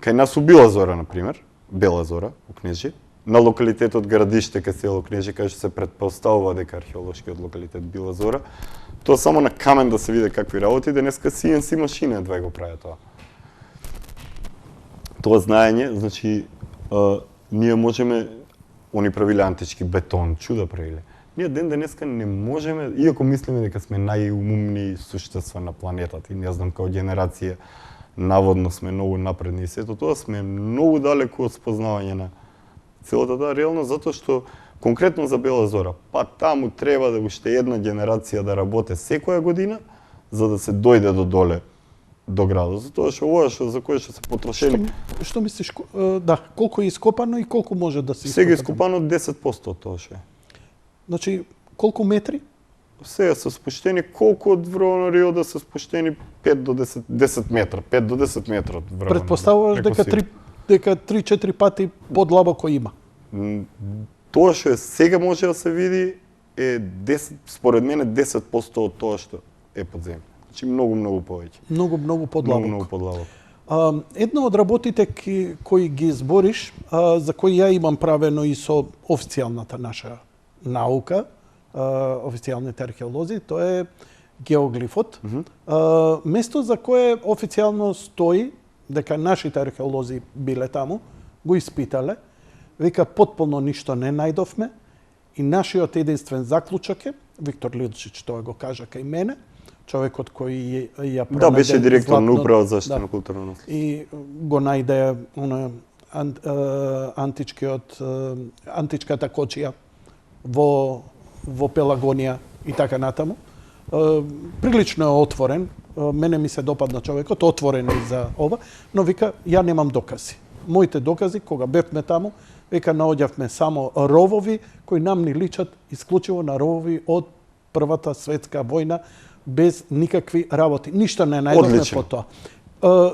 Кај нас у Била зора, например, Бела зора, у Кнежи, на локалитетот Градиште кај село Кнежи, кај што се предпоставува дека археолошкиот локалитет Била зора, тоа само на камен да се види какви работи, денеска CNC машина едва го прави тоа. Тоа знаење, значи, ние можеме, они правиле антички бетон, чуда правиле. Ние ден денеска не можеме, иако мислиме дека сме најумни суштества на планетата и не знам као генерација, наводно сме многу напредни и сето тоа, сме многу далеку од спознавање на целата таа реалност, затоа што конкретно за Бела зора, па таму треба да уште една генерација да работи секоја година, за да се дојде до доле до градот, затоа што ова за кое што се потрошени. Што мислиш, да, колку е ископано и колку може да се Сега ископа? ископано 10% од тоа што е. Значи, колку метри? Сега се спуштени колку од врвот на Рио да се спуштени 5 до 10 метра, 5 до 10 метра од врвот. Предпоставуваш дека 3-4 пати подлабоко има. Тоа што е сега може да се види е 10, според мене 10% од тоа што е под земја. Значи многу повеќе. Многу подлабоко. Многу подлабоко. Една од работите кои ги збориш, за кои ја имам правено и со официјалната наша наука, официјалните археолози, тоа е геоглифот. Место за кое официјално стои дека нашите археолози биле таму, го испитале, вика потполно ништо не најдовме и нашиот единствен заклучок е, Виктор Лилчич тоа го кажа кај мене, човекот кој ја пронајде... Да, беше директор на управа за заштита на културно наследство. И го најде античката кочија во Пелагонија и така натаму. Прилично е отворен, мене ми се допадна човекот, отворен е за ова, но вика, ја немам докази. Моите докази, кога бевме таму, века наоѓавме само ровови кои нам ни личат исклучиво на ровови од Првата светска војна, без никакви работи. Ништо не најдовме по тоа.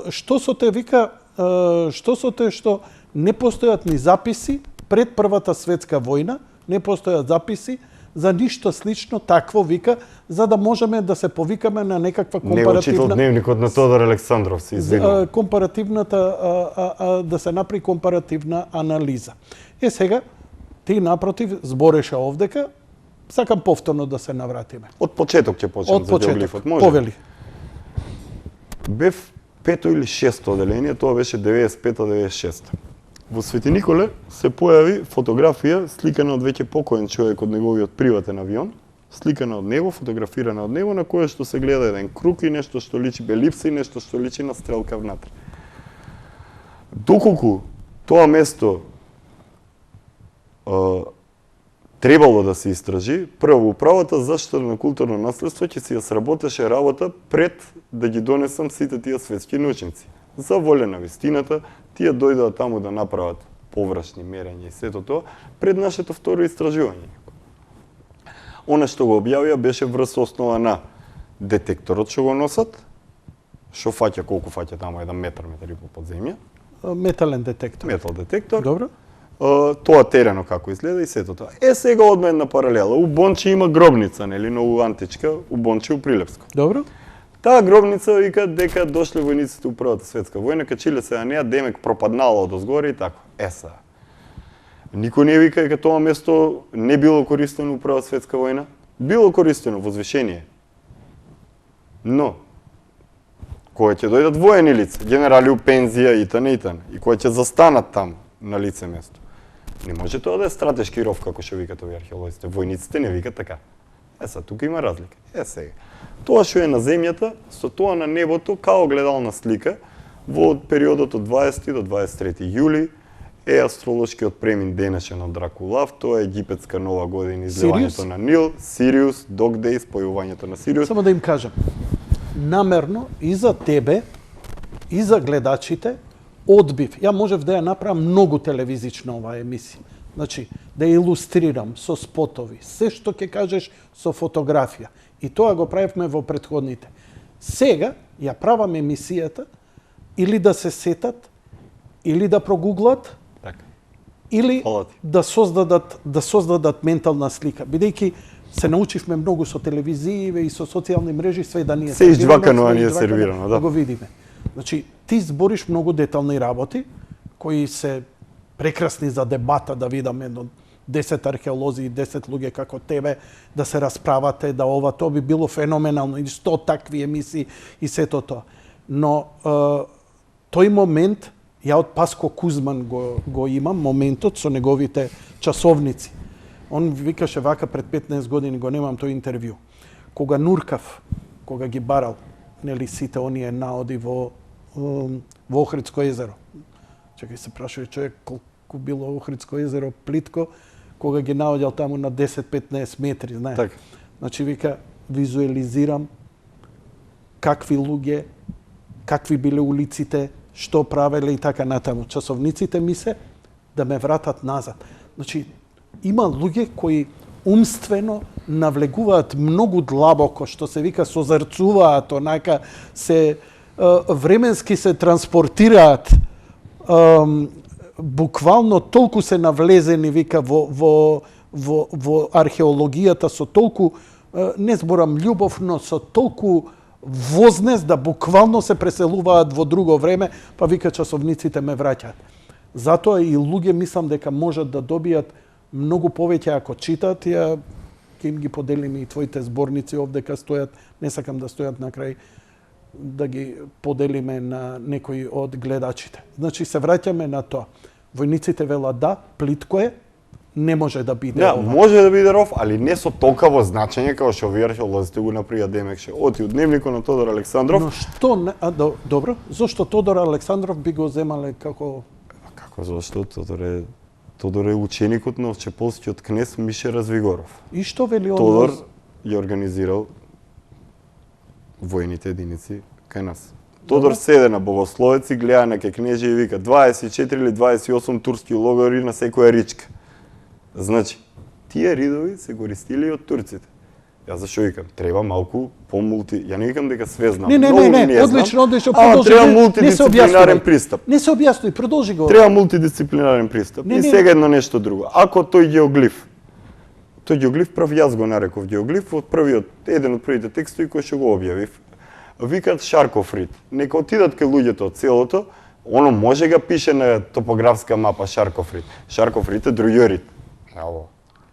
Што со те вика, што со те што не постојат ни записи пред Првата светска војна, не постојат записи за ништо слично такво вика, за да можеме да се повикаме на некаква компаративна... Не читал дневникот на Тодор Александров, се извинувам. Компаративната, да се направи компаративна анализа. Сега, ти напротив збореше овдека, сакам повторно да се навратиме. Од почеток ќе почнем за геоглифот, може? Повели. Бев пето или шесто оделение, тоа беше 95-96. Во Свети Николе се појави фотографија сликана од веќе покоен човек од неговиот приватен авион, сликана од него, фотографирана од него, на која што се гледа еден круг и нешто што личи белипса и нешто што личи на стрелка внатре. Доколку тоа место требало да се истражи, прво управата за заштита на културно наследство ќе си ја сработеше работа пред да ги донесам сите тие светски научници. За волја на вистината, тие дојдоа таму да направат површни мерења и сето тоа пред нашето второ истражување. Она што го објавија беше врз основа на детекторот што го носат, што фаќа колку фаќа таму 1 метар и по под земја. Метален детектор. Метал детектор. Добро. Тоа терено како изгледа и сето тоа. Сега одма една паралела. У Бончи има гробница, нели, многу античка, у Бончи у Прилепско. Добро. Таа гробница вика дека дошле војниците у Првата светска војна, качиле се на неа, демек пропаднала од озгоре и така. Сега. Никој не вика дека тоа место не било користено у Прва светска војна. Било користено, возвишение. Но, кога ќе дојдат воени лица, генерали у пензија и кога ќе застанат таму на лице место, не може тоа да е стратешки ров, како што викат овие археолозите. Војниците не викат така. Сега, тука има разлика. Сега. Тоа што е на земјата, со тоа на небото, као гледална слика, во периодот од 20 до 23 јули, е астролошкиот премин денешен од Дракулав, тоа е египетска нова година, изливањето на Нил, Сириус, Dog Days, појавувањето на Сириус. Само да им кажам, намерно и за тебе, и за гледачите, одбив. Ја можев да ја направам многу телевизична оваа емисија. Значи, да ја илустрирам со спотови, се што ќе кажеш со фотографија. И тоа го правевме во претходните. Сега ја правам емисијата или да се сетат, или да прогуглат, или да создадат ментална слика. Бидејќи се научивме многу со телевизииве и со социјални мрежи, све да ние се издвакано, а ние сервирано, да. Го видиме. Значи, ти збориш многу детални работи, кои се прекрасни за дебата, да видаме 10 археолози и 10 луѓе како тебе, да се расправате, да ова, тоа би било феноменално, и 100 такви емисии и сето тоа. Но тој момент, ја од Паско Кузман го имам, моментот со неговите часовници. Он викаше вака пред 15 години, го немам тој интервју. Кога нуркав, кога ги барал, нели сите оние наоди во Охридско езеро. Чекај, се прашува човек колку било Охридско езеро плитко, кога ги наоѓал таму на 10-15 метри, знае. Так. Значи вика, визуализирам какви луѓе какви биле улиците, што правеле и така натаму. Часовниците ми се да ме вратат назад. Значи, има луѓе кои умствено навлегуваат многу длабоко, што се вика созрцуваат, онака се временски се транспортираат, буквално толку се навлезени вика во археологијата со толку не зборам љубов, но со толку вознес да буквално се преселуваат во друго време, па вика часовниците ме враќаат. Затоа и луѓе мислам дека можат да добијат многу повеќе ако читат. Ја ќе им ги поделиме и твоите зборници овдека стојат, не сакам да стојат на крај, да ги поделиме на некои од гледачите. Значи се враќаме на тоа. Војниците велат да, плитко е, не може да биде Да, ова. може да биде ров, али не со толкаво значење како што овие археолозите го направија демекше. Оти од дневникот на Тодор Александров. Но што добро, зошто Тодор Александров би го земале како Како зашто Тодор е ученикот на овчеполскиот кнез Мише Развигоров. и што вели он? Тодор ја организирал војните единици кај нас. Тодор седе на богословец и гледа на кнежи и вика 24 или 28 турски логори на секоја ричка. Значи, тие ридови се користили од турците. Јас зашо викам, треба малку помулти. Ја не викам дека све знам. Не, знам, одлично, Ама треба не се мултидисциплинарен објаснувај. пристап. Не се објаснувај, продолжи го. Треба мултидисциплинарен пристап. Не, И не. сега едно нешто друго. Ако тој геоглиф прав јас го нареков геоглиф, еден од првите текстови кои што го објавив. Викат Шарков рид. Нека отидат кај луѓето од селото, оно може га пише на топографска мапа Шарков рид. Шарков рид е друѓо рид. Ево.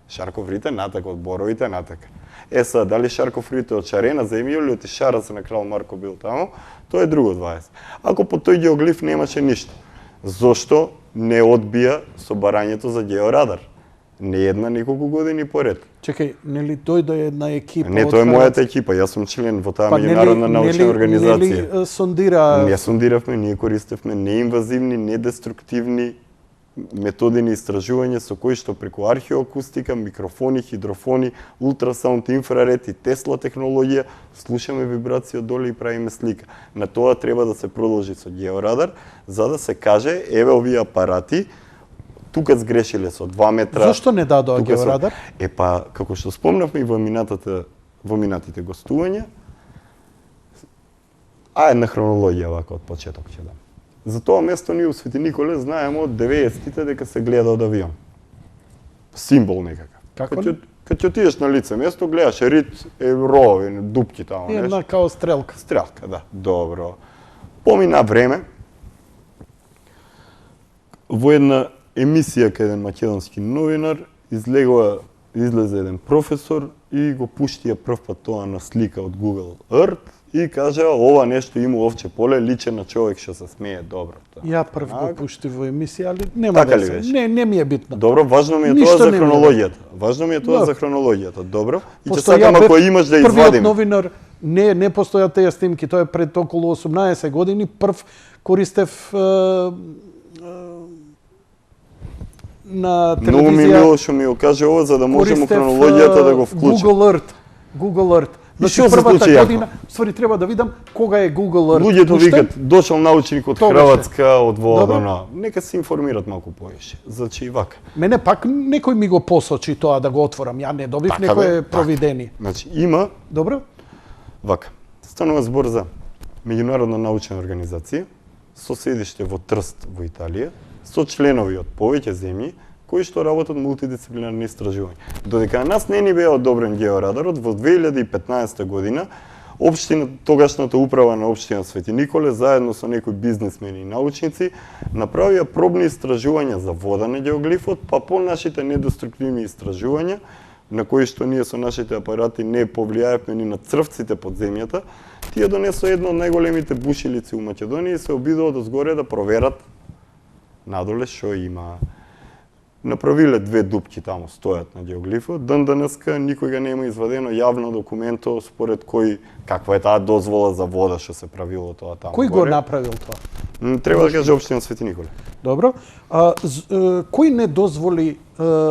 Шарков рид е натака од боровите натака. Сега, дали Шарков рид е од Шарена земја или од Шараца на крал Марко бил таму, тоа е друго 20. Ако по тој геоглиф немаше ништо, зошто не одбија со барањето за георадар? Не една неколку години поред. Чекај, нели дојде една екипа Не, од тоа е Хрватска? мојата екипа, јас сум член во таа Па меѓународна научна организација. Нели сондира Не сондиравме, ние користевме неинвазивни, недеструктивни методи на истражување со кои што преку археоакустика, микрофони, хидрофони, ултрасаунд, инфраред и Тесла технологија слушаме вибрација доле и правиме слика. На тоа треба да се продолжи со георадар, за да се каже еве овие апарати тука сгрешиле со 2 метра. Зошто не дадоа тука со- георадар? Па, како што спомнавме и во минатите гостувања, една хронологија вака од почеток ќе дам. За тоа место ние у Свети Николе знаеме од 90-тите дека се гледа од авион. Символ некакав. Како Кога ќе отидеш на лице место, гледаш рид, рови, дупки таму, Една нешто. као стрелка. Стрелка, да. Добро. Помина време, во една емисија кај еден македонски новинар излезе еден професор и го пушти ја прв пат тоа на слика од Google Earth и кажа ова нешто има овче поле, личе на човек што се смее добро. Ја прв го пушти во емисија, али нема Така ли везе. беше? Не ми е битно. Добро, важно ми е Ништо тоа за не ми е. хронологијата. Важно ми е тоа Да. за хронологијата. Добро. И ќе Пошто ја сакам бев ако имаш да првиот извадим. новинар, не постојат тие снимки, тоа е пред околу 18 години, прв користев на Многу ми е телевизија. мило што ми го каже ова за да можеме користев, хронологијата да го вклучиме. Google Earth. Значи што се првата случи јако? година, ствари треба да видам кога е Google Earth. Луѓето пуштен. викат, дошол научник од Тогаш е. Хрватска, од Добро. Водона. Нека се информират малку повеќе. Значи и вака. Мене пак некој ми го посочи тоа да го отворам. Ја не добив Така некое бе, така. провидение. Значи има Добро? вака. Станува збор за меѓународна научна организација со седиште во Трст во Италија, со членови од повеќе земји кои што работат мултидисциплинарни истражувања. Додека на нас не ни беа одобрен георадарот, во 2015 година тогашната управа на општина Свети Николе заедно со некои бизнисмени и научници направија пробни истражувања за вода на геоглифот, па по нашите недеструктивни истражувања на кои што ние со нашите апарати не повлијаевме ни на црвците под земјата, тие донесоа едно од најголемите бушилици у Македонија и се обидува од згоре да проверат надоле што има. Направиле 2 дупки таму, стојат на геоглифот. Денеска никој нема извадено јавно документо според кој каква е таа дозвола за вода што се правило тоа таму. Кој го горе. направил тоа? Треба да каже општина Свети Николе. Добро. Кој не дозволи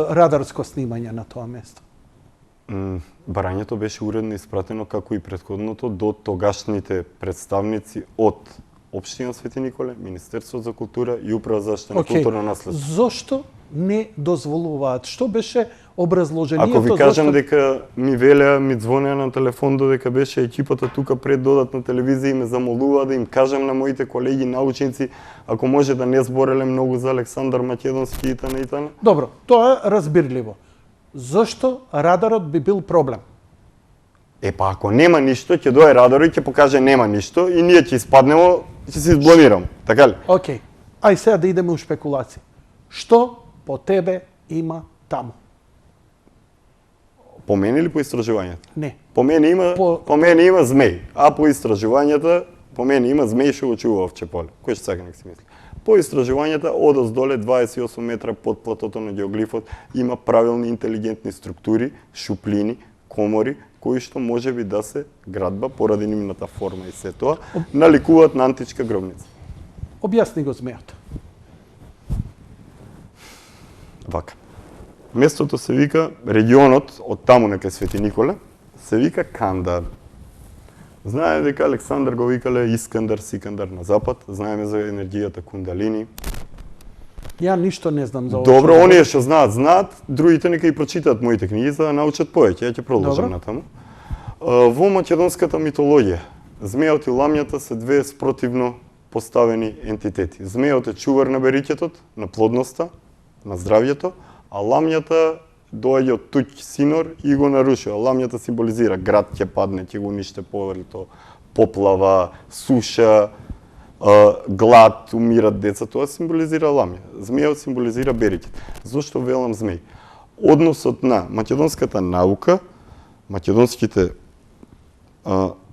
радарско снимање на тоа место? Барањето беше уредно испратено како и претходното до тогашните представници од Општина Свети Николе, Министерството за култура и Управа за заштита на културно наследство. Зошто не дозволуваат? Што беше образложението? Ако ви кажам дека ми велеа, ми звонеа на телефон додека беше екипата тука пред додат на телевизија и ме замолуваа да им кажам на моите колеги научници ако може да не збореле многу за Александар Македонски и тана и тана. Добро, тоа е разбирливо. Зошто радарот би бил проблем? Па ако нема ништо, ќе дое радар и ќе покаже нема ништо и ние ќе испаднемо, ќе се изблонирам, така ли? Океј. Ај сега да идеме у шпекулации. Што по тебе има таму? По мене или по истражувањата? Не. По мене има змеј, а по истражувањата по мене има змеј што го чува овче поле. Кој што сака нека си мисли. По истражувањата одоздоле 28 метра под платото на геоглифот има правилни интелигентни структури, шуплини, комори кои што може би да се градба поради нивната форма и се тоа наликуваат на античка гробница. Објасни го змејот. Вака. Местото се вика, регионот од таму нека Свети Николе, се вика Кандар. Знаеме дека Александар го викале Искандар, Сикандар на запад, знаеме за енергијата Кундалини. Ја ништо не знам за ова. Добро, оние што знаат, другите нека и прочитаат моите книги за да научат повеќе. Ја ќе продолжам натаму. Во македонската митологија, змејот и ламјата се две спротивно поставени ентитети. Змејот е чувар на берикетот, на плодноста, на здравјето, а ламјата доаѓа од туѓ синор и го нарушува. Ламјата символизира град ќе падне, ќе го униште поврето, поплава, суша, глад, умират деца, тоа символизира ламја. Змејот символизира берикет. Зошто велам змеј? Односот на македонската наука, македонските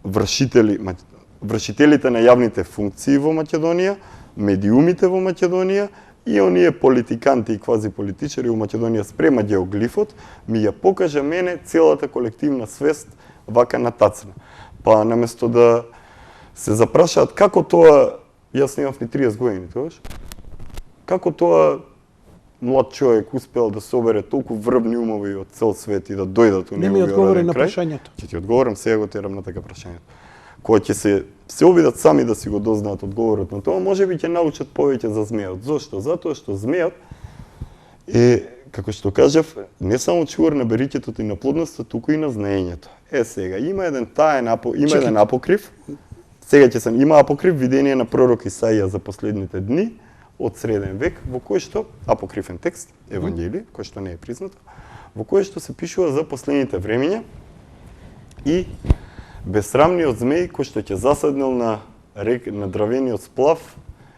вршителите на јавните функции во Македонија, медиумите во Македонија и оние политиканти и квазиполитичари во Македонија спрема геоглифот, ми ја покажа мене целата колективна свест вака натацна. Па наместо да се запрашаат како тоа, јас немав ни 30 години тогаш, како тоа млад човек успел да собере толку врбни умови од цел свет и да дојдат у неговиот роден крај. Не ми одговори на прашањето. Ќе ти одговорам, сега го терам на така прашањето. Кога ќе се обидат сами да си го дознаат одговорот на тоа, можеби ќе научат повеќе за змејот. Зошто? Затоа што змејот е, како што кажав, не само чувар на берикетот и на плодноста, туку и на знаењето. Сега има еден апокрив. Сега ќе има апокрив видение на пророк Исаија за последните дни од среден век, во кој што апокрифен текст, Евангелие, кој што не е признато, во кој што се пишува за последните времења и бесрамниот змеј кој што ќе заседнал на дравениот сплав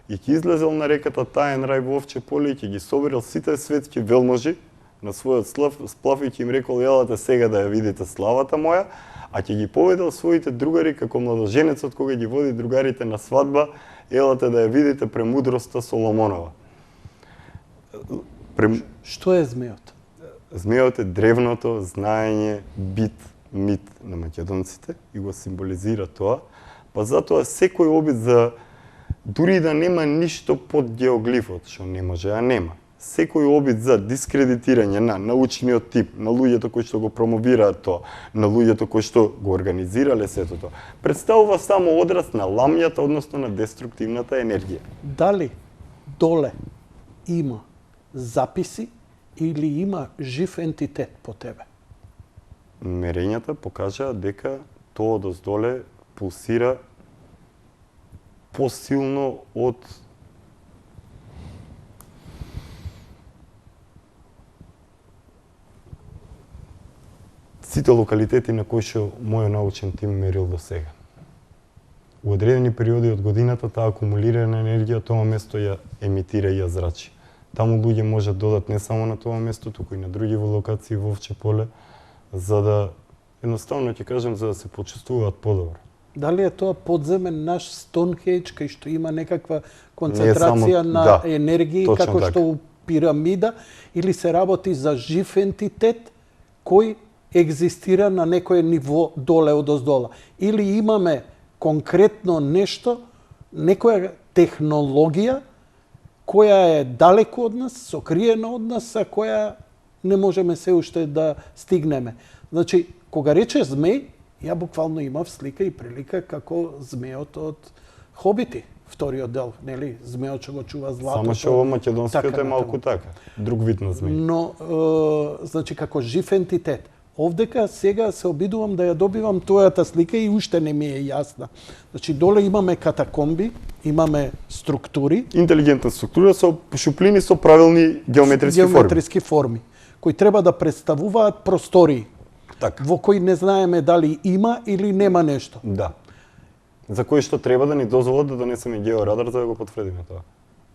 и ќе излезел на реката таен рај во овче поле и ќе ги соберел сите светски велможи на својот сплав и ќе им рекол јелате сега да ја видите славата моја, а ќе ги поведел своите другари како младоженецот кога ги води другарите на свадба, елате да ја видите премудроста Соломонова. Што е змејот? Змејот е древното знаење, бит, мит на македонците и го символизира тоа, па затоа секој обид за дури да нема ништо под геоглифот, што не може да нема. Секој обид за дискредитирање на научниот тип, на луѓето кои што го промовираат тоа, на луѓето кои што го организирале сето тоа, представува само одраз на ламјата, односно на деструктивната енергија. Дали доле има записи или има жив ентитет по тебе? Мерењата покажаа дека тоа одоздоле пулсира посилно од сите локалитети на кои што мојот научен тим мерил до сега. У одредени периоди од годината таа акумулирана енергија тоа место ја емитира и ја зрачи. Таму луѓе можат додат не само на тоа место, туку и на други локации во овче поле, за да едноставно ќе кажам за да се почувствуваат подобро. Дали е тоа подземен наш Стоунхендж кај што има некаква концентрација на енергија како што у пирамида или се работи за жив ентитет кој екзистира на некое ниво доле одоздола? Или имаме конкретно нешто, некоја технологија која е далеку од нас, сокриена од нас, а која не можеме се уште да стигнеме. Значи, кога рече змеј, ја буквално имав слика и прилика како змејот од Хобити вториот дел, нели? Змеот што го чува златото. Само што во македонскиот така е малку натаму. така. Друг вид на змеј. Но, значи, како жив ентитет, овдека сега се обидувам да ја добивам твојата слика и уште не ми е јасна. Значи, доле имаме катакомби, имаме структури, Интелигентна структура со шуплини со правилни геометриски форми, кои треба да представуваат простории, Така. во кои не знаеме дали има или нема нешто. Да. За кои што треба да ни дозволат да донесеме георадар за да го потврдиме тоа.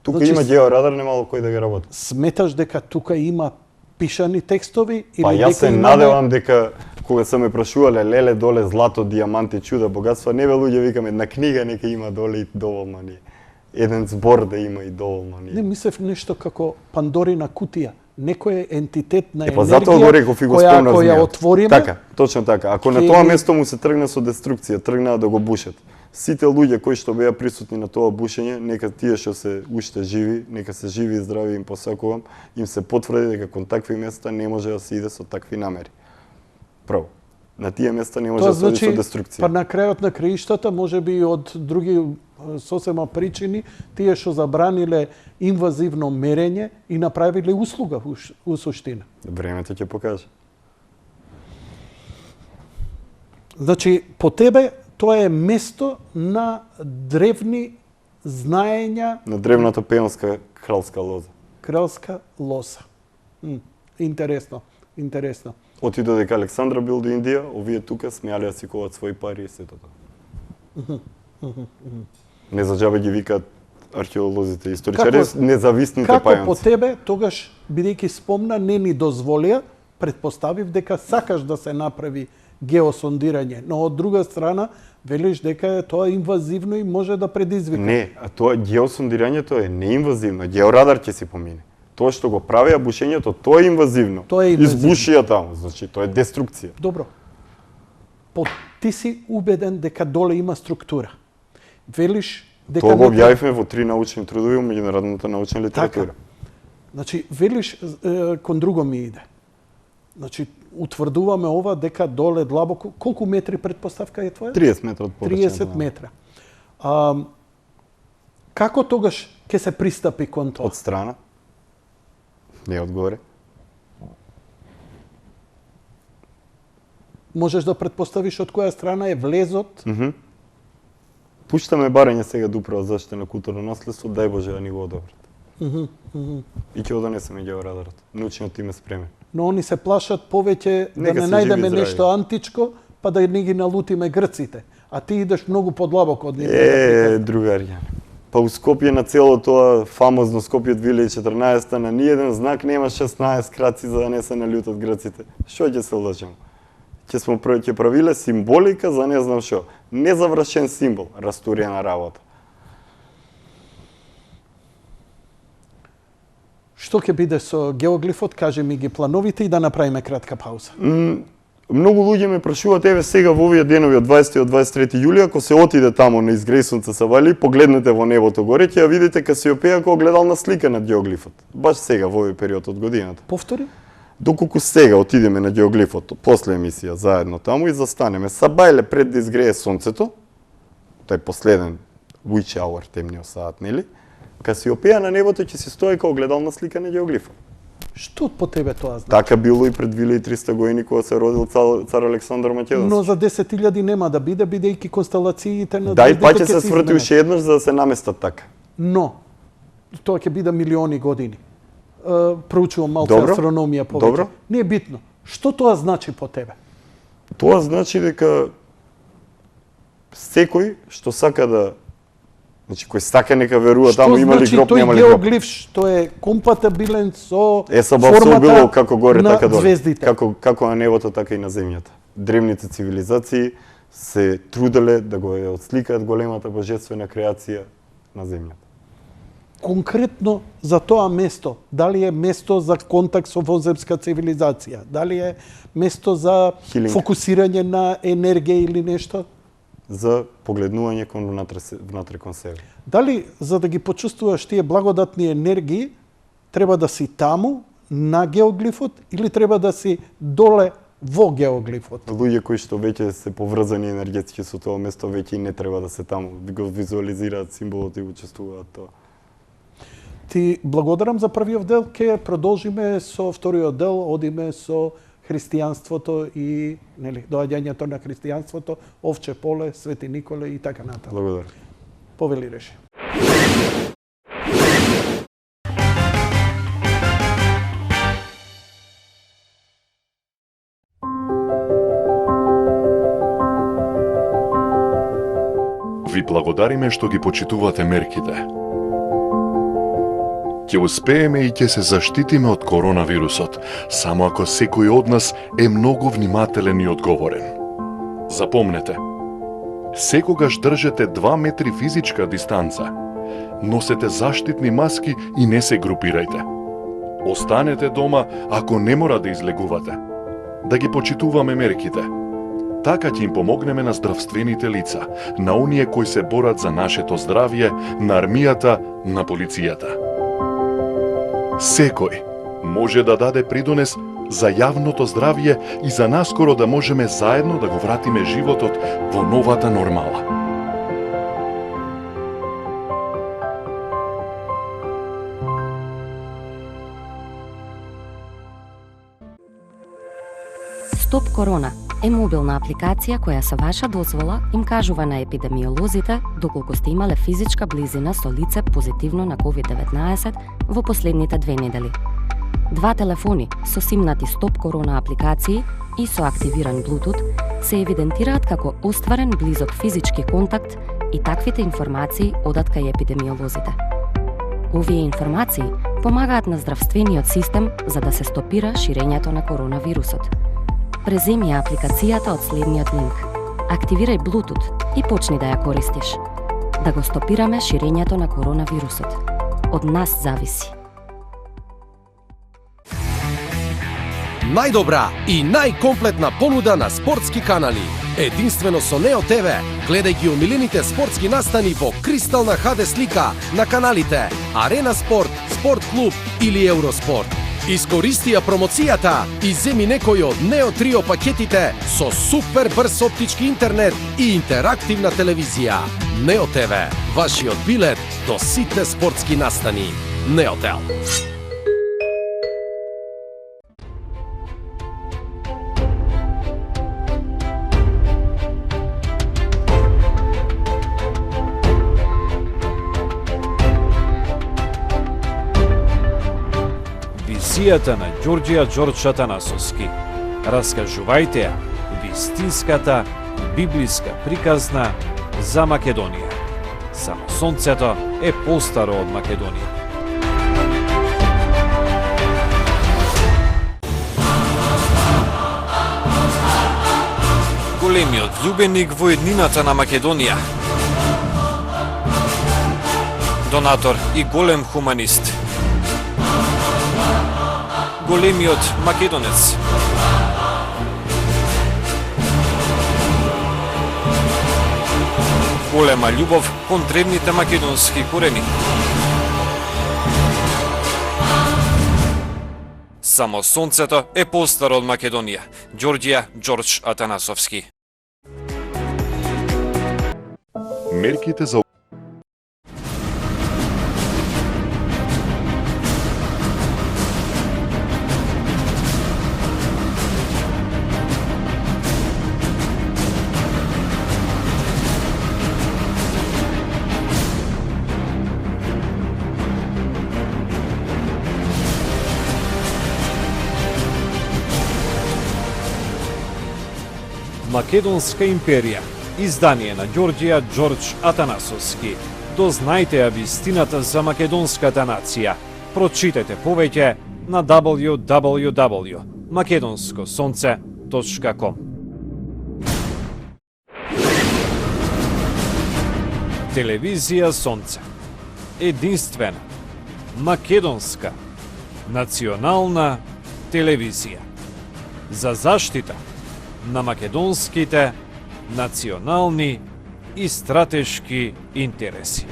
Тука Значи, има георадар, немало кој да ги работи. Сметаш дека тука има пишани текстови или Па дека јас се имаме... надевам дека кога се ме прашувале леле доле злато, дијаманти, чуда, богатства, не бе луѓе викаме на книга нека има доле и доволно ни. Еден збор да има и доволно ни. Не мислев нешто како Пандорина кутија. Некој ентитет на Па енергија затоа го реков и го спомнав која змејот. отвориме. Така, точно така. Ако на ќе тоа ни- место му се тргна со деструкција, тргнаа да го бушат. Сите луѓе кои што беа присутни на тоа бушење, нека тие што се уште живи, нека се живи и здрави им посакувам, им се потврди дека кон такви места не може да се иде со такви намери. Прво, на тие места не може Тоа да се оди значи, со деструкција. па на крајот на краиштата, може би и од други сосема причини, тие што забраниле инвазивно мерење и направиле услуга у суштина. Времето ќе покаже. Значи, по тебе, тоа е место на древни знаења На древната пеонска кралска лоза. кралска лоса. Интересно, интересно. Отидо дека Александра бил до Индија, овие тука смеале да си коват своји пари и сето тоа. Не за џабе ги викаат археолозите и историчари, независните Како пајанци. по тебе, тогаш, бидејќи спомна, не ни дозволија, предпоставив дека сакаш да се направи геосондирање, но од друга страна, велиш дека е тоа инвазивно и може да предизвика. Не, а тоа геосондирањето е неинвазивно, георадар ќе си помине. Тоа што го правеа бушењето, тоа е инвазивно. Тоа е инвазивно. Избушија таму, значи тоа е деструкција. Добро. Ти си убеден дека доле има структура. Велиш дека Тоа го не треба- објавивме во 3 научни трудови во меѓународната научна литература. Значи, велиш, кон друго ми иде. Значи, утврдуваме ова дека доле длабоко, колку метри предпоставка е твоја? 30 метра од површината. 30 метра. Како тогаш ќе се пристапи кон тоа? Од страна. Не одгоре. Можеш да предпоставиш од која страна е влезот? Пуштаме барање сега до Управа за заштита на културно наследство, дај Боже да ни го одобрат. И ќе одонесеме георадарот. Научниот тим е спремен. Но они се плашат повеќе да Нека не се најдеме живи здрави. нешто античко, па да не ги налутиме грците. А ти идеш многу подлабоко од нивната Другари. Па у Скопје на цело тоа фамозно Скопје 2014 на ниеден знак нема 16 краци за да не се налютат грците. Што ќе се лажемо? Ќе правиле символика за не знам што. Незавршен символ, растурена работа. Што ќе биде со геоглифот? Кажи ми ги плановите и да направиме кратка пауза. Многу луѓе ме прашуваат еве сега во овие денови од 20 и од 23 јули, ако се отиде таму на изгрејсунце са вали, погледнете во небото горе, ќе ја видите Касиопеја како огледална слика на геоглифот. Баш сега во овој период од годината. Повтори? Доколку сега отидеме на геоглифот, после емисија заедно таму и застанеме са бајле пред да изгрее сонцето, тој последен witch hour темниот саат, нели? Касиопеја на небото ќе се стои како огледална слика на геоглифот. Што по тебе тоа значи? Така било и пред 1300 години кога се родил цар Александар Македонски. Но за 10.000 нема да биде, бидејќи констелациите на Да, и па звездите ќе се сврти изменат. уште еднаш за да се наместат така. Но, тоа ќе биде милиони години. Проучувам малку Добро. астрономија повеќе. Добро. Не е битно. Што тоа значи по тебе? Тоа значи дека секој што сака да Значи, кој сака нека верува, таму има ли гроб, нема ли тој гроб. геоглиф што е компатабилен со Сабав се убило формата како горе, на така доле. звездите? Како на небото, така и на земјата. Древните цивилизации се труделе да го отсликаат големата божествена креација на земјата. Конкретно за тоа место, дали е место за контакт со вонземска цивилизација, дали е место за Хилинг. фокусирање на енергија или нешто? За погледнување кон внатре кон себе. Дали за да ги почувствуваш тие благодатни енергии треба да си таму на геоглифот или треба да си доле во геоглифот. Луѓе кои што веќе се поврзани енергетски со тоа место, веќе и не треба да се таму, да го визуализираат символот и учествуваат тоа. Ти благодарам за првиот дел, ке продолжиме со вториот дел, одиме со христијанството и доаѓањето на христијанството, Овче поле, Свети Николе и така натаму. Благодарам. Повели Реши. Ви благодариме што ги почитувате мерките. Ќе успееме и ќе се заштитиме од коронавирусот, само ако секој од нас е многу внимателен и одговорен. Запомнете, секогаш држете 2 метри физичка дистанца, носете заштитни маски и не се групирајте. Останете дома ако не мора да излегувате. Да ги почитуваме мерките. Така ќе им помогнеме на здравствените лица, на оние кои се борат за нашето здравје, на армијата, на полицијата. Секој може да даде придонес за јавното здравје и за наскоро да можеме заедно да го вратиме животот во новата нормала. Стоп Корона е мобилна апликација која со ваша дозвола им кажува на епидемиолозите доколку сте имале физичка близина со лице позитивно на COVID-19 во последните 2 недели. 2 телефони со симнати Стоп Корона апликации и со активиран Bluetooth се евидентираат како остварен близок физички контакт и таквите информации одат кај епидемиолозите. Овие информации помагаат на здравствениот систем за да се стопира ширењето на коронавирусот. Преземи ја апликацијата од следниот линк. Активирај Bluetooth и почни да ја користиш. Да го стопираме ширењето на коронавирусот. Од нас зависи. Најдобра и најкомплетна понуда на спортски канали. Единствено со Нео ТВ. Гледај ги омилените спортски настани во кристална HD слика на каналите Арена Спорт, Спорт Клуб или Евроспорт. Искористи ја промоцијата и земи некој од Нео Трио пакетите со супер брз оптички интернет и интерактивна телевизија. Нео ТВ, вашиот билет до сите спортски настани. Неотел. Визијата на Ѓорѓија Ѓорџ Атанасовски. Раскажувајте ја вистинската библиска приказна за Македонија. Само сонцето е постаро од Македонија. Големиот љубеник во еднината на Македонија. Донатор и голем хуманист. Големиот македонец. Голема љубов кон древните македонски корени. Само сонцето е постаро од Македонија. Ѓорѓија Ѓорџ Атанасовски. Мерките за Македонска империја. Издание на Ѓорѓија Ѓорџ Атанасовски. Дознајте ја вистината за македонската нација. Прочитете повеќе на www.makedonskosonce.com. Телевизија Сонце. Единствена, македонска, национална телевизија. За заштита на македонските национални и стратешки интереси.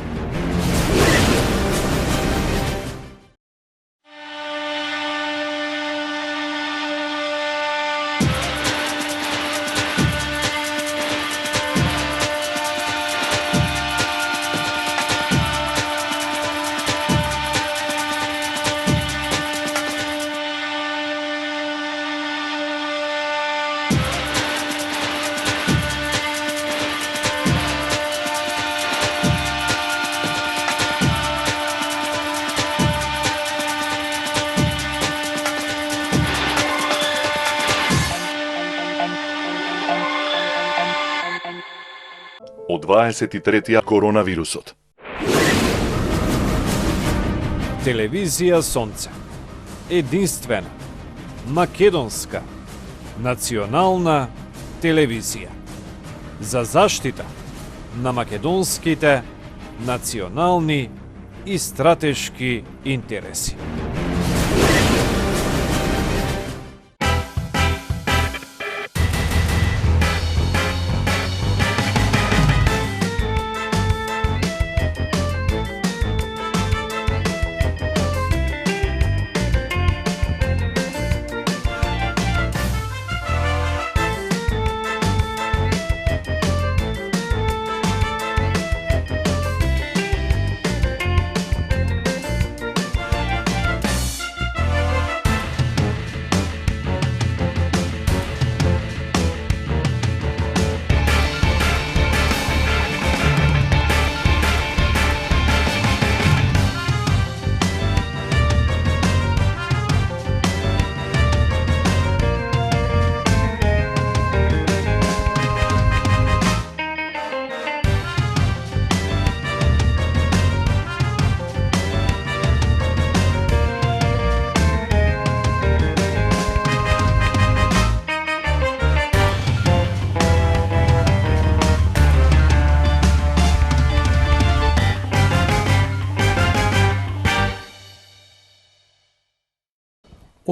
од 23-тиот коронавирусот. Телевизија Сонце. Единствена, македонска, национална телевизија. За заштита на македонските национални и стратешки интереси.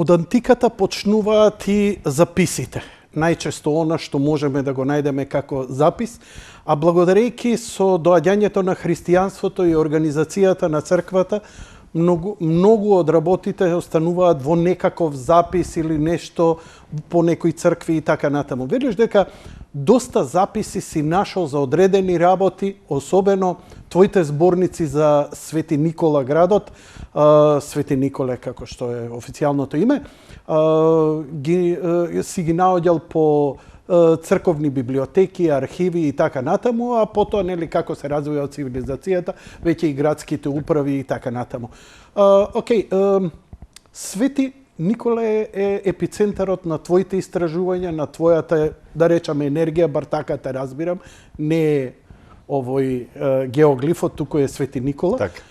Од антиката почнуваат и записите. Најчесто она што можеме да го најдеме како запис, а благодарејќи со доаѓањето на христијанството и организацијата на црквата, многу од работите остануваат во некаков запис или нешто по некои цркви и така натаму. Видиш дека доста записи си нашол за одредени работи, особено твоите зборници за Свети Никола градот, Свети Николе како што е официјалното име, си ги наоѓал по црковни библиотеки, архиви и така натаму, а потоа нели како се развива цивилизацијата, веќе и градските управи и така натаму. Свети Николе е епицентарот на твоите истражувања, на твојата, да речеме, енергија, бар така те разбирам, не е овој геоглифот, туку е Свети Никола. Така.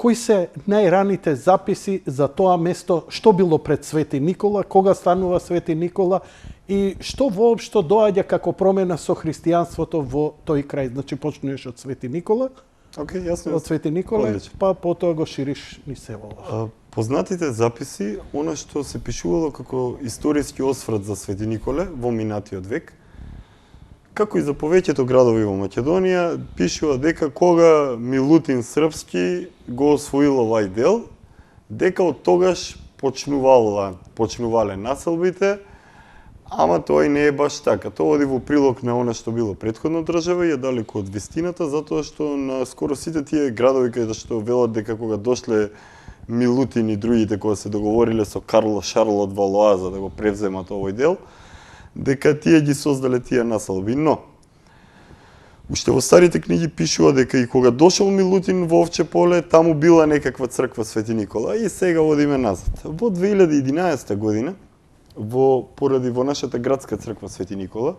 Кои се најраните записи за тоа место, што било пред Свети Никола, кога станува Свети Никола и што воопшто доаѓа како промена со христијанството во тој крај? Значи почнеш од Свети Никола, Јасно. од Свети Николе, Одлично. па потоа го шириш ни село. Познатите записи, она што се пишувало како историски осврт за Свети Николе во минатиот век, како и за повеќето градови во Македонија, пишува дека кога Милутин Српски го освоил овај дел, дека од тогаш почнувале населбите, ама тоа и не е баш така. Тоа оди во прилог на она што било претходно држава и е далеко од вистината, затоа што на скоро сите тие градови каде што велат дека кога дошле Милутин и другите кога се договориле со Карло Шарло од Валоа за да го превземат овој дел, дека тие ги создале тие населби. Но, уште во старите книги пишува дека и кога дошол Милутин во Овче поле, таму била некаква црква Свети Никола. И сега одиме назад. Во 2011 година, поради во нашата градска црква Свети Никола,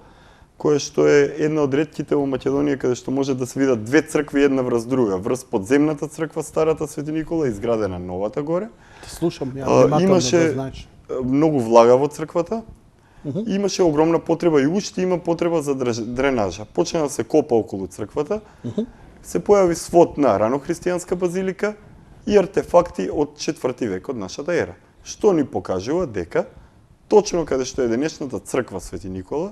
која што е една од ретките во Македонија каде што може да се видат две цркви една врз друга, врз подземната црква старата Свети Никола, изградена новата горе. Слушам, ја внимателно да знаеш. Многу влага во црквата. Имаше огромна потреба и уште има потреба за дренажа. Почна да се копа околу црквата, се појави свод на ранохристијанска базилика и артефакти од 4 век од нашата ера. Што ни покажува дека точно каде што е денешната црква Свети Никола,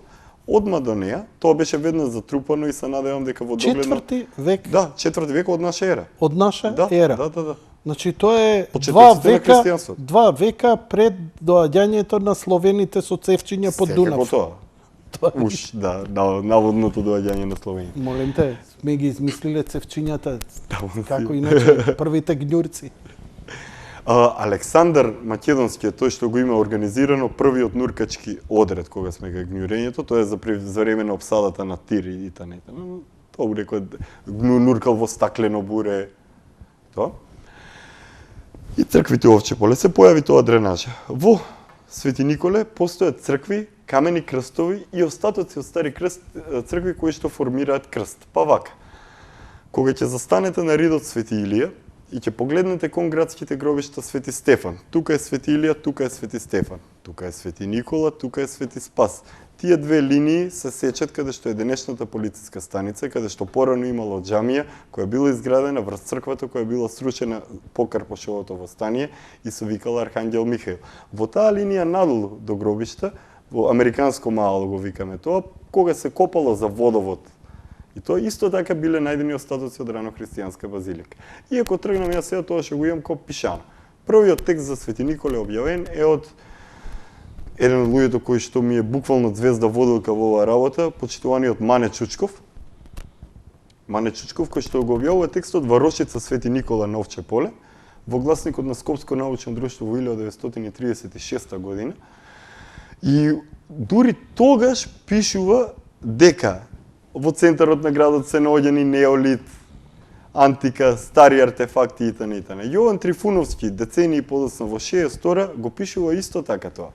одма до неа, тоа беше веднаш затрупано и се надевам дека во догледно... 4 век? Да, 4 век од наша ера. Од наша Да, ера? да. Значи тоа е Почетоците на христијанството. 2 века пред доаѓањето на словените со цевчиња под Дунав. Секако тоа. Уш, да, наводното доаѓање на Словенија. Молим те, сме ги измислиле цевчињата, како иначе првите гњурци. Александар Македонски, тој што го има организирано првиот нуркачки одред кога сме га гњурењето, тоа е за време на обсадата на Тир и Танета. Тоа го рекол нуркал во стаклено буре. Тоа. И црквите Овче поле се појави тоа дренажа. Во Свети Николе постојат цркви камени крстови и остатоци од стари цркви кои што формираат крст. Па вака, кога ќе застанете на ридот Свети Илија и ќе погледнете кон градските гробишта Свети Стефан, тука е Свети Илија, тука е Свети Стефан, тука е Свети Никола, тука е Свети Спас. Тие две линии се сечат каде што е денешната полициска станица, каде што порано имало џамија, која била изградена врз црквата, која била срушена по Карпошовото востание и се викала Архангел Михаил. Во таа линија надолу до гробишта, во американско мало го викаме тоа, кога се копало за водовод. И тоа исто така биле најдени остатоци од ранохристијанска базилика. Иако тргнам јас сега тоа што го имам како пишано. Првиот текст за Свети Николе објавен е од еден од луѓето кои што ми е буквално звезда водилка во оваа работа, почитуваниот Мане Чучков. Мане Чучков кој што го објавува текстот Варошица Свети Никола на Овче поле во гласникот на Скопско научно друштво во 1936 година. И дури тогаш пишува дека во центарот на градот се наоѓани неолит, антика, стари артефакти и т.н. Јован Трифуновски децении подоцна во 62 го пишува исто така тоа.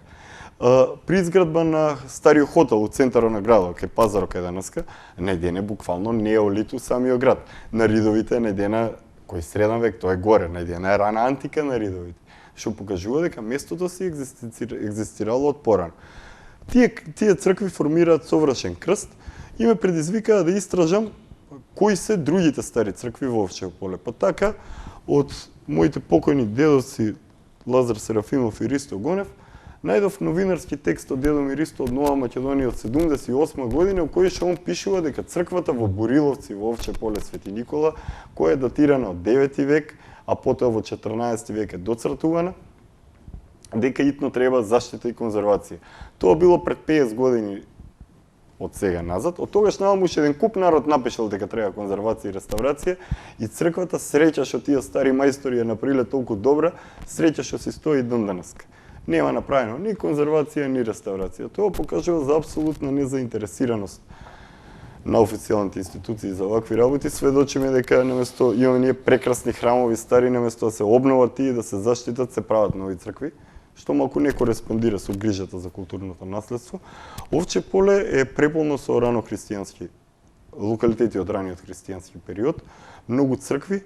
При изградба на стариот хотел у центарот на градот, кај пазарот кај денеска, најдене буквално неолит у самиот град. На ридовите најдена кој среден век, тоа е горе, најдена е рана антика на ридовите, што покажува дека местото си екзистирало од порано. Тие цркви формираат совршен крст и ме предизвикаа да истражам кои се другите стари цркви во Овче поле. Па така, од моите покојни дедовци Лазар Серафимов и Ристо Гонев, најдов новинарски текст од дедо ми Ристо од Нова Македонија од 78 година, во кој што он пишува дека црквата во Буриловци во Овче поле Свети Никола, која е датирана од 9 век, а потоа во 14 век е доцртувана, дека итно треба заштита и конзервација. Тоа било пред 50 години од сега назад. Од тогаш наваму уште еден куп народ напишал дека треба конзервација и реставрација и црквата среќа што тие стари мајстори ја направиле толку добра, среќа што си стои ден денеска. Нема направено ни конзервација, ни реставрација. Тоа покажува за апсолутна незаинтересираност на официјалните институции за вакви работи. Сведочиме дека наместо имаме ние прекрасни храмови стари, наместо да се обноват тие, да се заштитат, се прават нови цркви, што малку не кореспондира со грижата за културното наследство. Овче поле е преполно со ранохристијански локалитети од раниот христијански период, многу цркви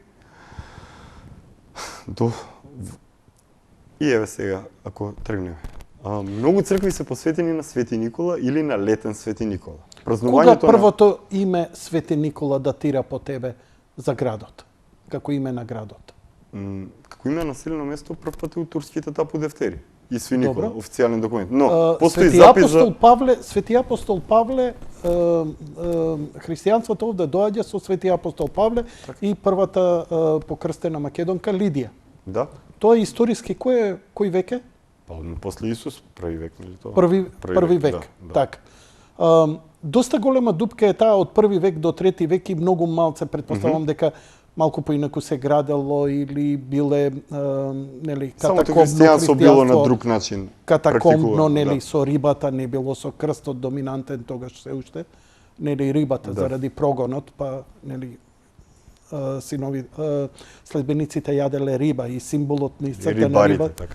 И еве сега, ако тргнеме. Многу цркви се посветени на Свети Никола или на Летен Свети Никола. Кога првото име Свети Никола датира по тебе за градот? Како име на градот? Како име на населено место, прв пат е у турските тапу дефтери. И Сви Никола, официјален документ. Но, постои запис за... Свети апостол Павле, христијанството овде доаѓа со Свети апостол Павле и првата покрстена македонка Лидија. Да. Тоа е историски кој век е? Па после Исус, први век, нели тоа? Први век, да. така. Доста голема дупка е таа од први век до трети век и многу малце предпоставувам дека малку поинаку се градело или биле нели катакомбно христијанство било на друг начин. Катакомбно, нели со рибата не било со крстот доминантен тогаш се уште. Нели рибата заради прогонот, па нели синови следбениците јаделе риба и символот на исцртана риба. Така,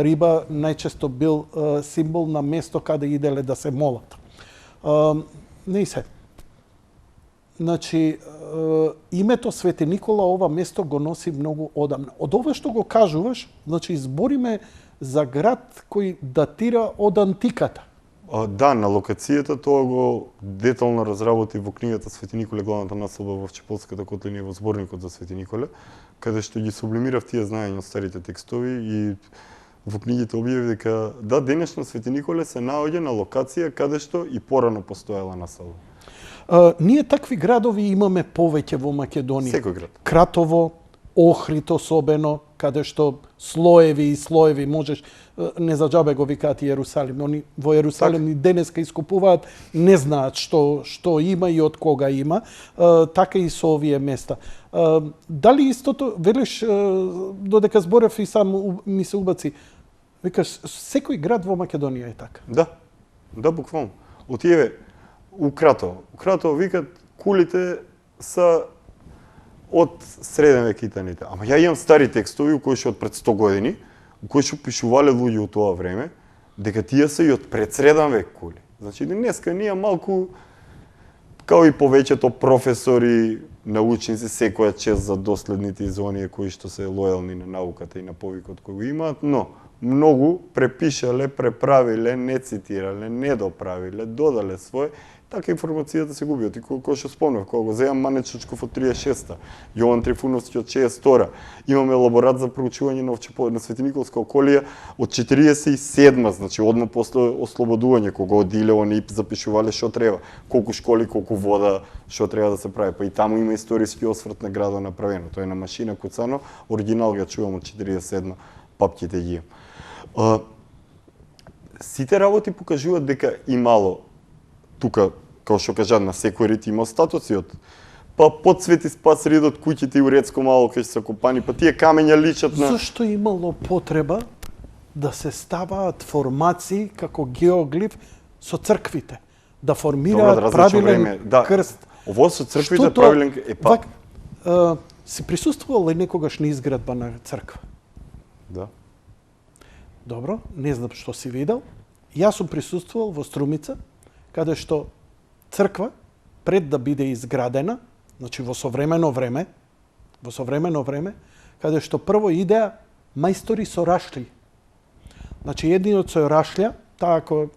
риба најчесто бил символ на место каде иделе да се молат. Не се. Значи, името Свети Никола ова место го носи многу одамна. Од ова што го кажуваш, значи збориме за град кој датира од антиката. Да, на локацијата тоа го детално разработи во книгата Свети Николе, главната наслова во Вчеполската котлина и во зборникот за Свети Николе, каде што ги сублимирав тие знаења од старите текстови и во книгите објави дека да, денешно Свети Николе се наоѓа на локација каде што и порано постоела населба. Ние такви градови имаме повеќе во Македонија. Секој град. Кратово, Охрид особено, каде што слоеви и слоеви можеш, не за џабе го викаат Јерусалим, они во Јерусалим и денеска искупуваат, не знаат што има и од кога има, така и со овие места. Дали истото, велиш, додека зборев и сам ми се убаци, викаш, секој град во Македонија е така? Да, буквално. Отиеве, у Кратово. У Кратово викат, кулите са од среден век итаните. Ама ја имам стари текстови, кои што од пред 100 години, кои што пишувале луѓе од тоа време, дека тие се и од пред среден век коли. Значи денеска ние малку као и повеќето професори, научници, секоја чест за доследните из оние кои што се лојални на науката и на повикот кој го имаат, но многу препишале, преправиле, не цитирале, не доправиле, додале свој, така информацијата се губи. И кој што спомнав, кога го земам Мане Чучков од 36-та, Јован Трифуновски од 62-та, имаме лаборат за проучување на Свети Николска околија од 47-та, значи одма после ослободување, кога одиле, они запишувале што треба, колку школи, колку вода, што треба да се прави. Па и таму има историски осврт на градот направено. Тоа е на машина куцано, оригинал го чувам од 47-та, папките ги имам. Сите работи покажуваат дека имало тука, како што кажа, на секој рит има остатоци од па подсвети спас ридот куќите и Урецко мало кај се копани, па тие камења личат на... Зошто имало потреба да се ставаат формации како геоглиф со црквите? Да формираат правилен крст? Ово со црквите правилен... Си присуствувал ли некогаш на изградба на црква? Да. Добро, не знам што си видел. Јас сум присуствувал во Струмица, каде што црква, пред да биде изградена, значи во современо време, каде што прво идеа мајстори со рашли. Значи едниот со рашља, таа ако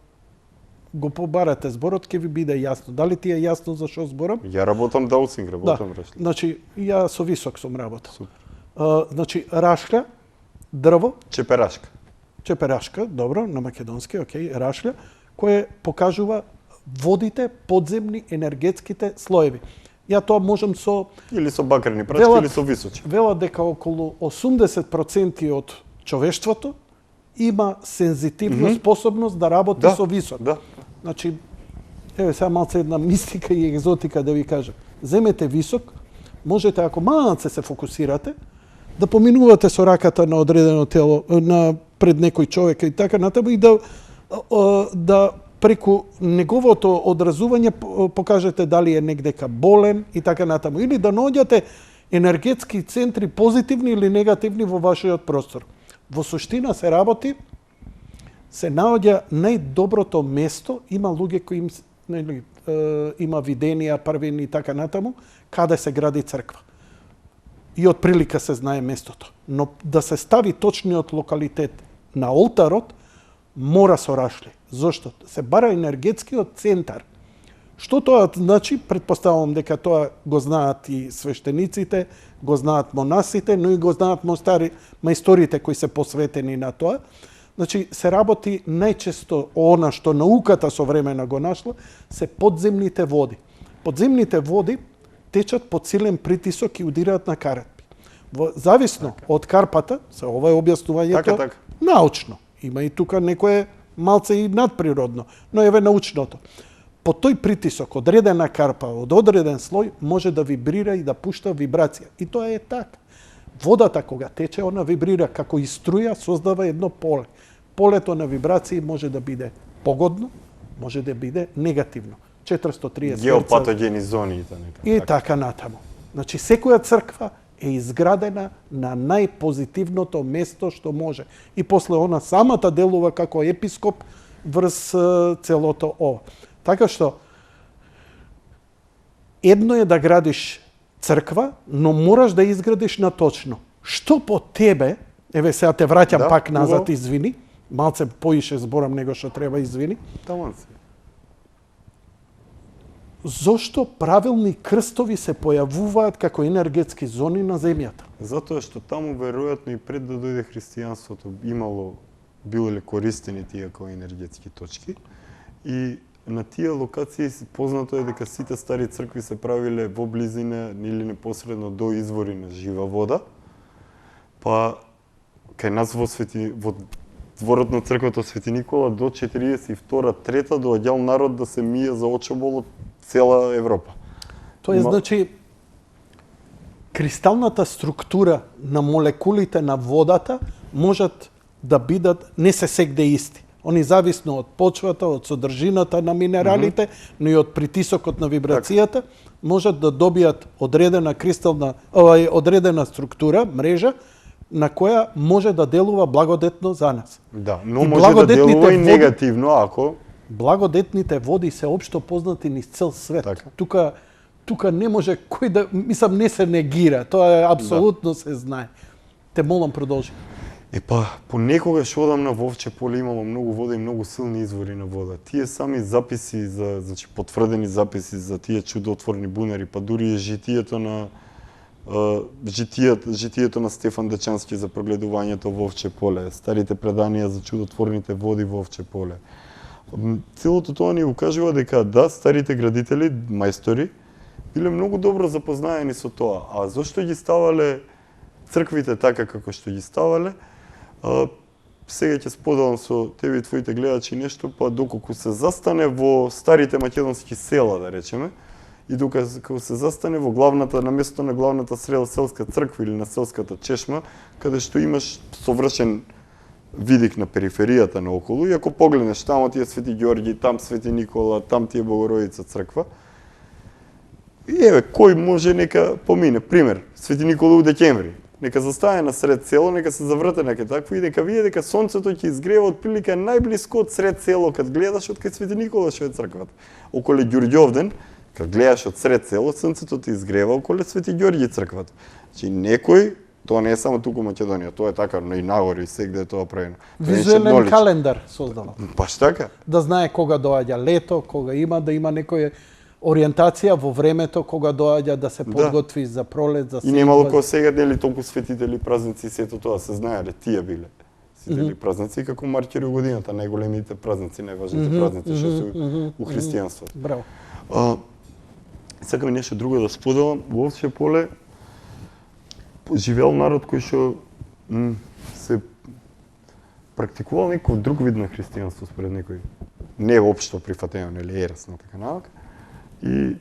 го побарате зборот, ќе ви биде јасно. Дали ти е јасно за што зборам? Ја работам даусинг, работам рашли. Значи, ја со висок сум работел. Значи, рашља, дрво. Чеперашка, добро, на македонски, окей, рашља, кој покажува водите, подземни, енергетските слоеви. Ја тоа можам со... Или со бакрени прачки, или со височи. Велат дека околу 80% од човештвото има сензитивна способност да работи со висок. Да. Значи, еве сега малце една мистика и екзотика да ви кажам. Земете висок, можете, ако малце се фокусирате, да поминувате со раката на одредено тело, на пред некој човек и така натаму и да преку неговото одразување покажете дали е негдека болен и така натаму. Или да наоѓате енергетски центри позитивни или негативни во вашиот простор. Во суштина се работи, се наоѓа најдоброто место, има луѓе кои има виденија, првини и така натаму, каде се гради црква. И од прилика се знае местото. Но да се стави точниот локалитет на олтарот, мора со рашли. Зошто? Се бара енергетскиот центар. Што тоа значи? Предпоставувам дека тоа го знаат и свештениците, го знаат монасите, но и го знаат мајсторите кои се посветени на тоа. Значи, се работи најчесто она што науката современа го нашла, се подземните води. Подземните води течат под силен притисок и удираат на карпи. Зависно од карпата, ова е објаснувањето научно. Има и тука некое малце и надприродно, но еве научното. По тој притисок, одредена карпа, од одреден слој, може да вибрира и да пушта вибрација. И тоа е така. Водата кога тече, она вибрира како и струја, создава едно поле. Полето на вибрации може да биде погодно, може да биде негативно. 430 геопатогени зони и така натаму. Значи, секоја црква е изградена на најпозитивното место што може. И после она самата делува како епископ врз целото ова. Така што, едно е да градиш црква, но мораш да изградиш на точно. Што по тебе, еве сега те враќам пак назад, извини, малце поише зборам него што треба, извини. Зошто правилни крстови се појавуваат како енергетски зони на земјата? Затоа што таму веројатно и пред да дојде христијанството биле користени тие како енергетски точки и на тие локации познато е дека сите стари цркви се правиле во близина или непосредно до извори на жива вода. Па кај нас во дворот на црквата Свети Никола до 42-3 доаѓал народ да се мие за очобол од цела Европа. Тоа е значи кристалната структура на молекулите на водата можат да бидат не се сегде исти. Они зависно од почвата, од содржината на минералите, но и од притисокот на вибрацијата, можат да добијат одредена кристална, одредена структура, мрежа, на која може да делува благодетно за нас. Да, но И може да благодетните делува и води- негативно ако Благодетните води се општо познати низ цел свет. Така. Тука не може кој да, мислам, не се негира. Тоа е апсолутно се знае. Те молам, продолжи. Понекогаш одам на Вовче поле, имало многу вода и многу силни извори на вода. Тие сами записи значи потврдени записи за тие чудотворни бунари, па дури и житието на житието на Стефан Дечански за прогледувањето Вовче поле, старите преданија за чудотворните води Вовче поле. Целото тоа ни укажува дека да, старите градители, мајстори, биле многу добро запознаени со тоа. А зошто ги ставале црквите така како што ги ставале? Сега ќе споделам со тебе и твоите гледачи нешто, па доколку се застане во старите македонски села, да речеме, и доколку се застане во главната, на место на главната селска црква или на селската чешма, каде што имаш совршен видик на периферијата наоколу, и ако погледнеш тамо ти е Свети Ѓорги, там Свети Никола, там ти е Богородица црква, и еве, кој може нека помине. Пример, Свети Никола у декември. Нека застане на сред село, нека се заврте неке такво и дека види дека сонцето ќе изгрева отприлика најблиско од сред село кад гледаш од кај Свети Никола што е црквата. Околе Ѓурѓовден, кад гледаш од сред село, сонцето ти изгрева околе Свети Ѓорги црквата. Значи некој, тоа не е само туку Македонија, тоа е така, но и нагоре и сегде е тоа правено. Визуелен календар создава. Баш така. Да знае кога доаѓа лето, кога има да има некоја ориентација во времето кога доаѓа да се подготви за пролет, за И немало кој сега дели толку светители празници, сето тоа се знаеле, тие биле. Светители празници како маркери у годината, најголемите празници, најважните празници што се у христијанството. Браво. Сакам нешто друго да споделам. Во Овче поле живеел народ кој што се практикувал некој друг вид на христијанство според некој. Не општо прифатено, нели ересна така навак. И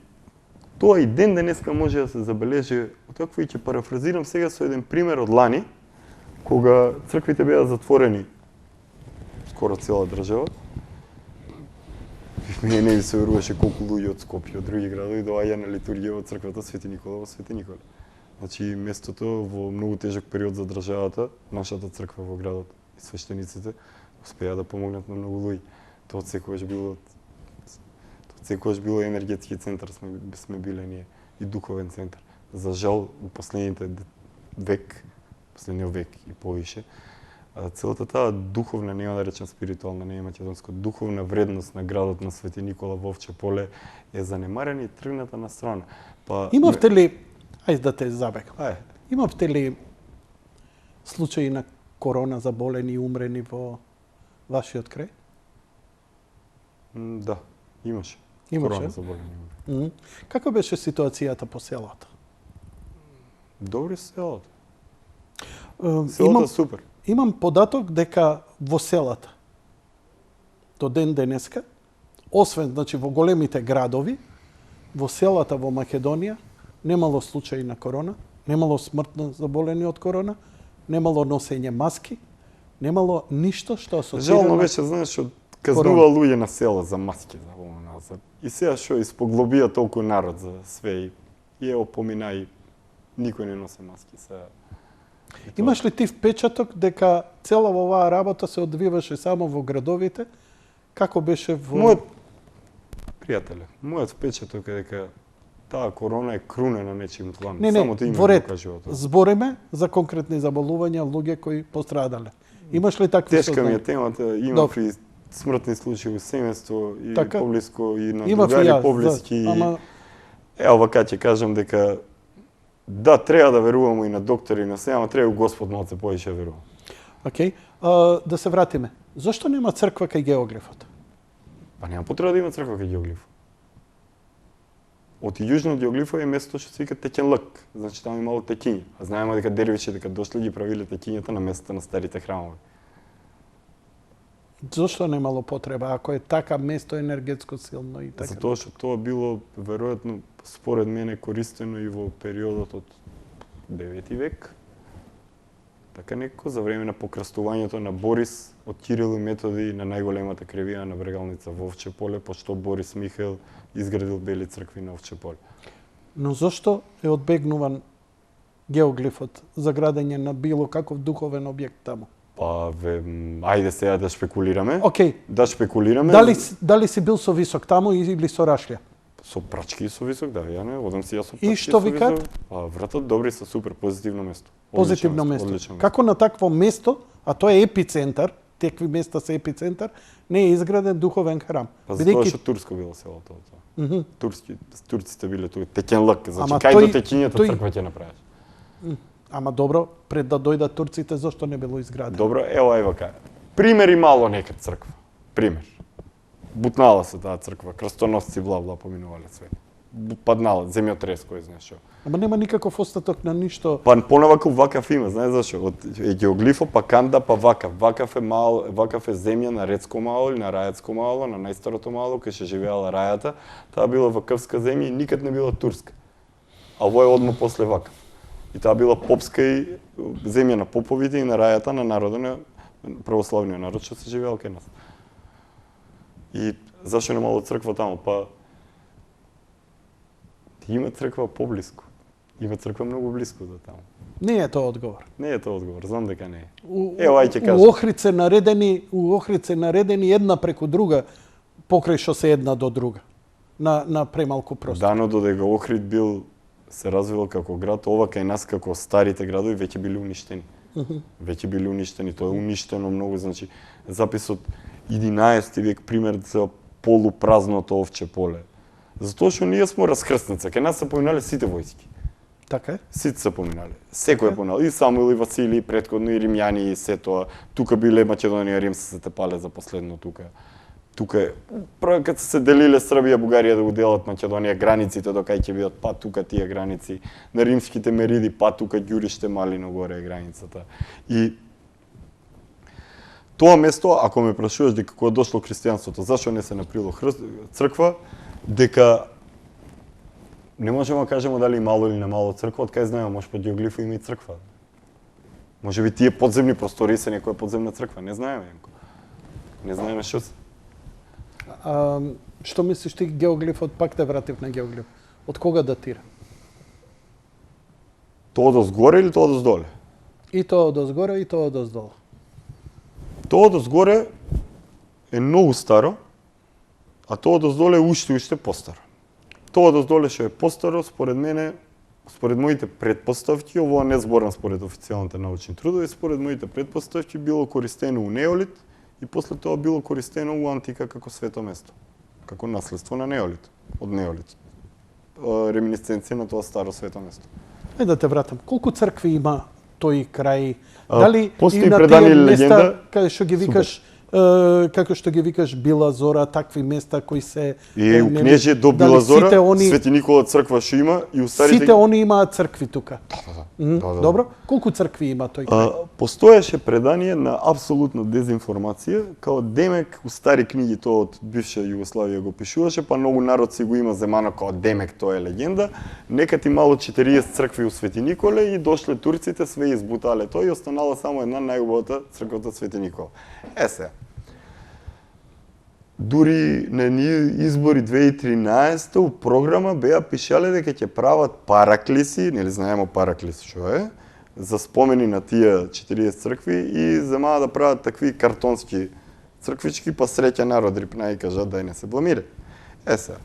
тоа и ден денеска може да се забележи, откако и ќе парафразирам сега со еден пример од лани, кога црквите беа затворени скоро цела држава. Мене не ми се веруваше колку луѓе од Скопје, од други градови доаѓа на литургија во црквата Свети Никола во Свети Никола. Значи местото во многу тежок период за државата, нашата црква во градот и свештениците успеа да помогнат на многу луѓе. Тоа секогаш било енергетски центар сме биле ние и духовен центар. За жал, у последниот век и повише, целата таа духовна, нема да речем спиритуална, не е македонска, духовна вредност на градот на Свети Никола во Овче поле е занемарена и тргната на страна. Имавте ли, ајде да те забекам, Ајде. имавте ли случаи на корона заболени и умрени во вашиот крај? Да, имаше. Имаше? Корона заболени. Како беше ситуацијата по селото? Добри селото. Имам, Селото супер. имам податок дека во селата до ден денеска, освен значи во големите градови, во селата во Македонија немало случаи на корона, немало смртно заболени од корона, немало носење маски, немало ништо што асоцира Жално на... беше, знаеш, што казнува луѓе на село за маски за ово назад. И сега што испоглобија толку народ за све и ево помина и никој не носи маски сега. Имаш ли ти впечаток дека цела оваа работа се одвиваше само во градовите? Како беше во... Мојот пријателе, мојот впечаток е дека таа корона е круна на нечим план. Не, Само ти во ред. кажува тоа. Збориме за конкретни заболувања, луѓе кои пострадале. Имаш ли такви Тешка ми е сознанија? темата, имав и смртни случаи у семејство и Така. поблиско и на Имав и другари јас, поблиски. да, ама Ево вака ќе кажам дека да, треба да веруваме и на доктори и на се, ама треба и Господ малце повеќе верувам. окей. Да се вратиме. Зошто нема црква кај геоглифот? Па нема потреба да има црква кај геоглиф. Од јужно од геоглифа е место што се вика Теќен лък, значи таму имало текиња. А знаеме дека дервиши дека дошле ги правиле текињата на местата на старите храмови. Зошто немало потреба ако е така место енергетско силно и така? Затоа што тоа било веројатно според мене користено и во периодот од 9 век. Така некако за време на покрастувањето на Борис од Кирил и Методи на најголемата кревија на Брегалница во Овче поле, пошто Борис Михаил изградил бели цркви на Овче поле. Но зошто е одбегнуван геоглифот за градење на било каков духовен објект таму? Па, ајде сега да шпекулираме. Океј. Да шпекулираме. Дали си бил со висок таму или со рашлја? Со прачки и со висок, да, ја не, одам си јас со И прачки. што ви кажат? Вратот добри се, супер, позитивно место. Позитивно место. Одлично Како на такво место, а тоа е епицентар, такви места се епицентар, не е изграден духовен храм. Па затоа што турско било селото тоа. Турците биле тука, текен лак, значи кај до текињата црква ќе направиш. Ама добро, пред да дојдат турците, зошто не било изградено? Добро, ево вака. Примери мало некад црква. Пример. Бутнала се таа црква, крстоносци бла поминувале свет. Паднала, земјотрес кој знае што. Ама нема никаков остаток на ништо. Па понаваку вакав има, знаеш зашо? Од геоглифо па канда па вакав. Вакав е земја на Рецко мало или на Рајацко мало, на најстарото мало кај што живеала рајата. Таа била вакавска земја и никад не била турска. А ово е одма после вакав. И таа била попска и земја на поповите и на рајата на народот на православниот народ што се живеел кај нас. И зашо немало црква таму? Па има црква поблиску. Има црква многу блиску до таму. Не е тоа одговор. Не е тоа одговор, знам дека не е. Ево, ај ќе кажам. У Охридце наредени една преку друга, покрај што се една до друга. На премалку простор. Дано додека Охрид бил се развил како град, ова кај нас како старите градови веќе били уништени. Веќе били уништени, тоа е уништено многу, значи записот 11 век пример за полупразното овче поле. Затоа што ние сме раскрсница, кај нас се поминале сите војски. Така е? Сите се поминале. Секој е поминал. И Самуил, и Васили, и претходно, и римјани, и се тоа. Тука биле Македонија, Рим се тепале за последно тука. Тука е, прво кога се делиле Србија, Бугарија да го делат Македонија, границите до кај ќе бидат, па тука тие граници, на римските мериди, па тука Ѓуриште, Малино горе е границата. И тоа место, ако ме прашуваш дека кога дошло христијанството, зашо не се направило црква, дека не можеме да кажеме дали мало или немало црква, од кај знаеме, може по геоглифо има и црква. Може би тие подземни простори се некоја подземна црква, не знаеме. Не знаеме што се. Што мислиш ти геоглифот, пак те вратив на геоглиф. Од кога датира? Тоа дозгоре или тоа доздоле? И тоа дозгоре, и тоа доздоле. Тоа дозгоре е многу старо, а тоа доздоле е уште постаро. Тоа доздоле што е постаро, според мене, според моите предпоставки, ово не зборам според официјалните научни трудови, според моите предпоставки било користено у неолит и после тоа било користено у антика како свето место, како наследство на неолит, од неолит. Реминисценција на тоа старо свето место. Ајде да те вратам. Колку цркви има тој крај? Дали постои и на предание тие или места, легенда? каде што ги викаш, како што ги викаш Била Зора, такви места кои се И у Кнежје до Била Зора, сите они, Свети Никола црква што има и у старите... сите они имаат цркви тука. Да. Добро. Колку цркви има тој крај? Постоеше предание на апсолутна дезинформација, као демек у стари книги тоа од бивша Југославија го пишуваше, па многу народ си го има земано као демек тоа е легенда. Некад имало 40 цркви у Свети Николе и дошле турците, све избутале тоа и останала само една најубавата црквата Свети Никола. Сега. Дури на избори 2013 у програма беа пишале дека ќе прават параклиси, нели знаеме параклис што е, за спомени на тие 40 цркви и земаа да прават такви картонски црквички, па среќа народ рипна и кажат дај не се бламире. Сега.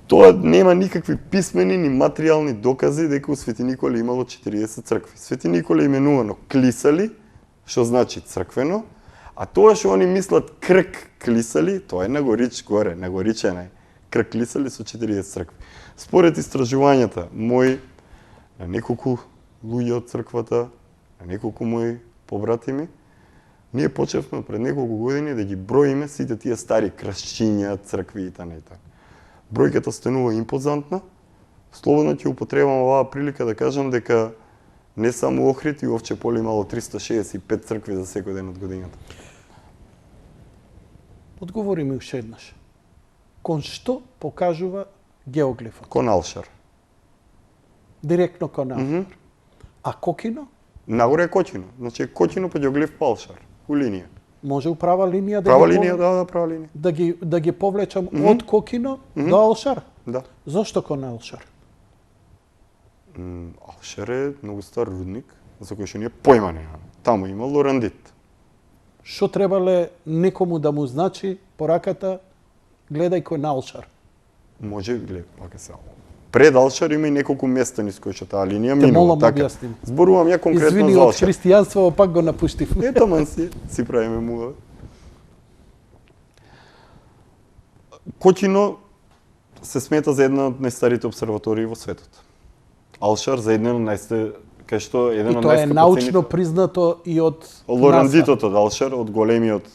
Тоа нема никакви писмени ни материјални докази дека у Свети Николе имало 40 цркви. Свети Николе именувано клисали, што значи црквено, а тоа што они мислат крк клисали, тоа е на Горич горе, на Горичена е. Крк клисали со 40 цркви. Според истражувањата мои, на неколку луѓе од црквата, на неколку мои побратими, ние почевме пред неколку години да ги броиме сите тие стари кршчиња, цркви и така. Бројката станува импозантна. Слободно ќе употребам оваа прилика да кажам дека не само Охрид и Овче поле имало 365 цркви за секој ден од годината. Одговори ми уште еднаш. Кон што покажува геоглифот? Кон Алшар. Директно кон Алшар. А Кокино? Нагоре е Кочино. Значи Кочино па геоглиф по Алшар. У линија. Може у права линија да Права ги линија, да, права линија. да ги повлечам од Кокино до Алшар. Да. Зошто кон Алшар? Алшер е многу стар рудник, за кој што ние појма немаме. Таму има лорандит. Што требале некому да му значи пораката, гледај кој на Алшар? Може, глед, пака се. Пред Алшар има и неколку места низ кои што таа линија Те минува. молам објасни. Зборувам ја конкретно Извини, за од Алшар. христијанство пак го напуштив. Ето ман си правиме мула. Кочино се смета за една од најстарите обсерватории во светот. Алшар за еден од кај што еден И од тоа е најскапоценетите- научно признато и од Лорандитот од Алшар, од големиот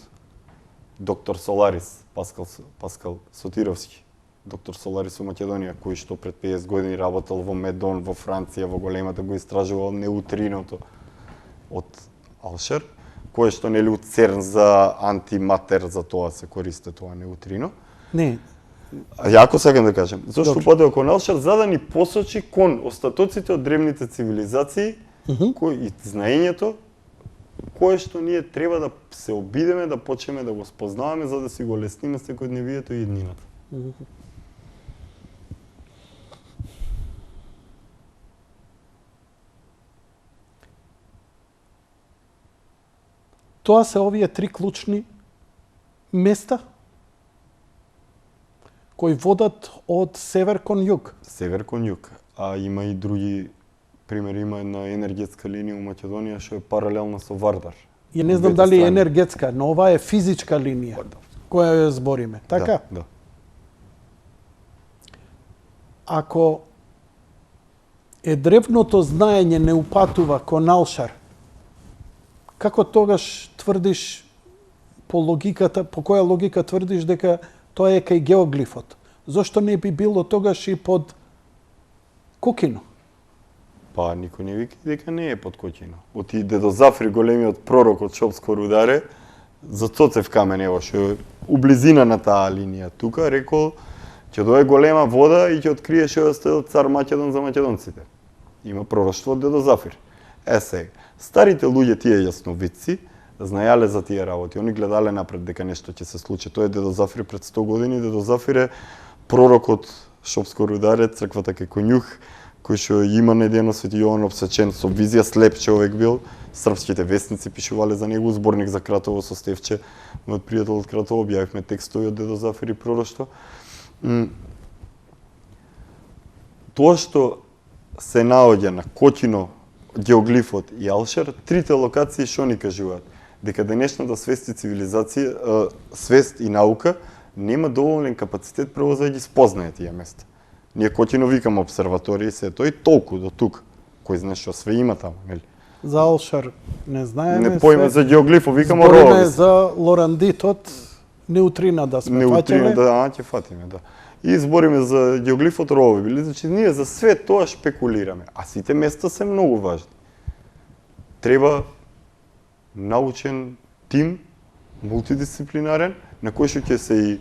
доктор Соларис, Паскал Сотировски, доктор Соларис во Македонија, кој што пред 50 години работел во Медон, во Франција, во големата го истражувал неутриното од Алшар, кое што нели у ЦЕРН за антиматер, за тоа се користи тоа неутрино. Не, А јако сакам да кажем, зашто Добре. падува кон Алшар, за да ни посочи кон остатоците од древните цивилизации, кои и знаењето кое што ние треба да се обидеме да почнеме да го спознаваме за да си го лесниме секојдневието и еднината. тоа се овие три клучни места кои водат од север кон југ. Север кон југ, а има и други примери, има една енергетска линија у Македонија што е паралелна со Вардар. Ја не знам Двете дали е страни. енергетска, но ова е физичка линија која ја збориме. Така? Да, да. Ако е древното знаење не упатува кон Алшар, како тогаш тврдиш по логиката, по која логика тврдиш дека тоа е кај геоглифот? Зошто не би било тогаш и под Кокино? Па никој не вика дека не е под Кокино. Оти Дедо Зафри, големиот пророк од Шопско рударе, за Цоцев камен, ево, што е у близина на таа линија. Тука рекол, ќе дое голема вода и ќе открие што е оставил цар Македон за македонците. Има пророштво од Дедо Зафир. Сега, старите луѓе, тие јасновидци, знаеле за тие работи. Они гледале напред дека нешто ќе се случи. Тоа е Дедо Зафир пред 100 години. Дедо Зафир е пророк од Шопско рударе, црквата кај Конјух, кој што има недено Свети Јован обсечен со визија, слеп човек бил. Српските вестници пишувале за него, зборник за Кратово со Стевче, мојот пријател од Кратово, објавивме текстови од Дедо Зафир и пророштво. Тоа што се наоѓа на Кокино, геоглифот и Алшар, трите локации што ни кажуваат? Дека денешната свест и цивилизација, свест и наука нема доволен капацитет прво за да ги спознае тие места. Ние Кокино викаме обсерваторија се тој толку до тука. Кој знае што све има таму, нели? За Алшар не знаеме. Не поиме за геоглифо, викаме Збориме ровови. за Лорандитот, неутрина да сме Неутрина, фаќале. да, ќе фатиме, да. И збориме за геоглифот ровови били, значи ние за све тоа шпекулираме, а сите места се многу важни. Треба научен тим, мултидисциплинарен, на кој што ќе се и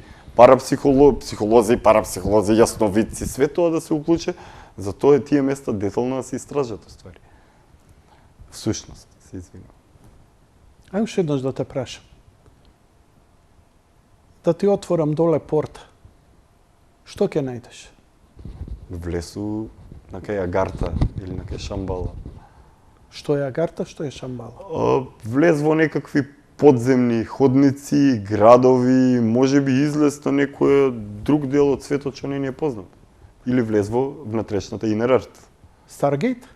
психолози, парапсихолози, јасновидци, све тоа да се уклуче, за тоа тие места детално да се истражат, ствари. Всушност, се извинувам. Ајде уште еднаш да те прашам. Да ти отворам доле порта. Што ќе најдеш? Влесу на кај Агарта или на кај Шамбала. Што е Агарта, што е Шамбала? Влез во некакви подземни ходници, градови, може би излез на некој друг дел од светот што не ни е познат. Или влез во внатрешната Инерарт. Старгейт?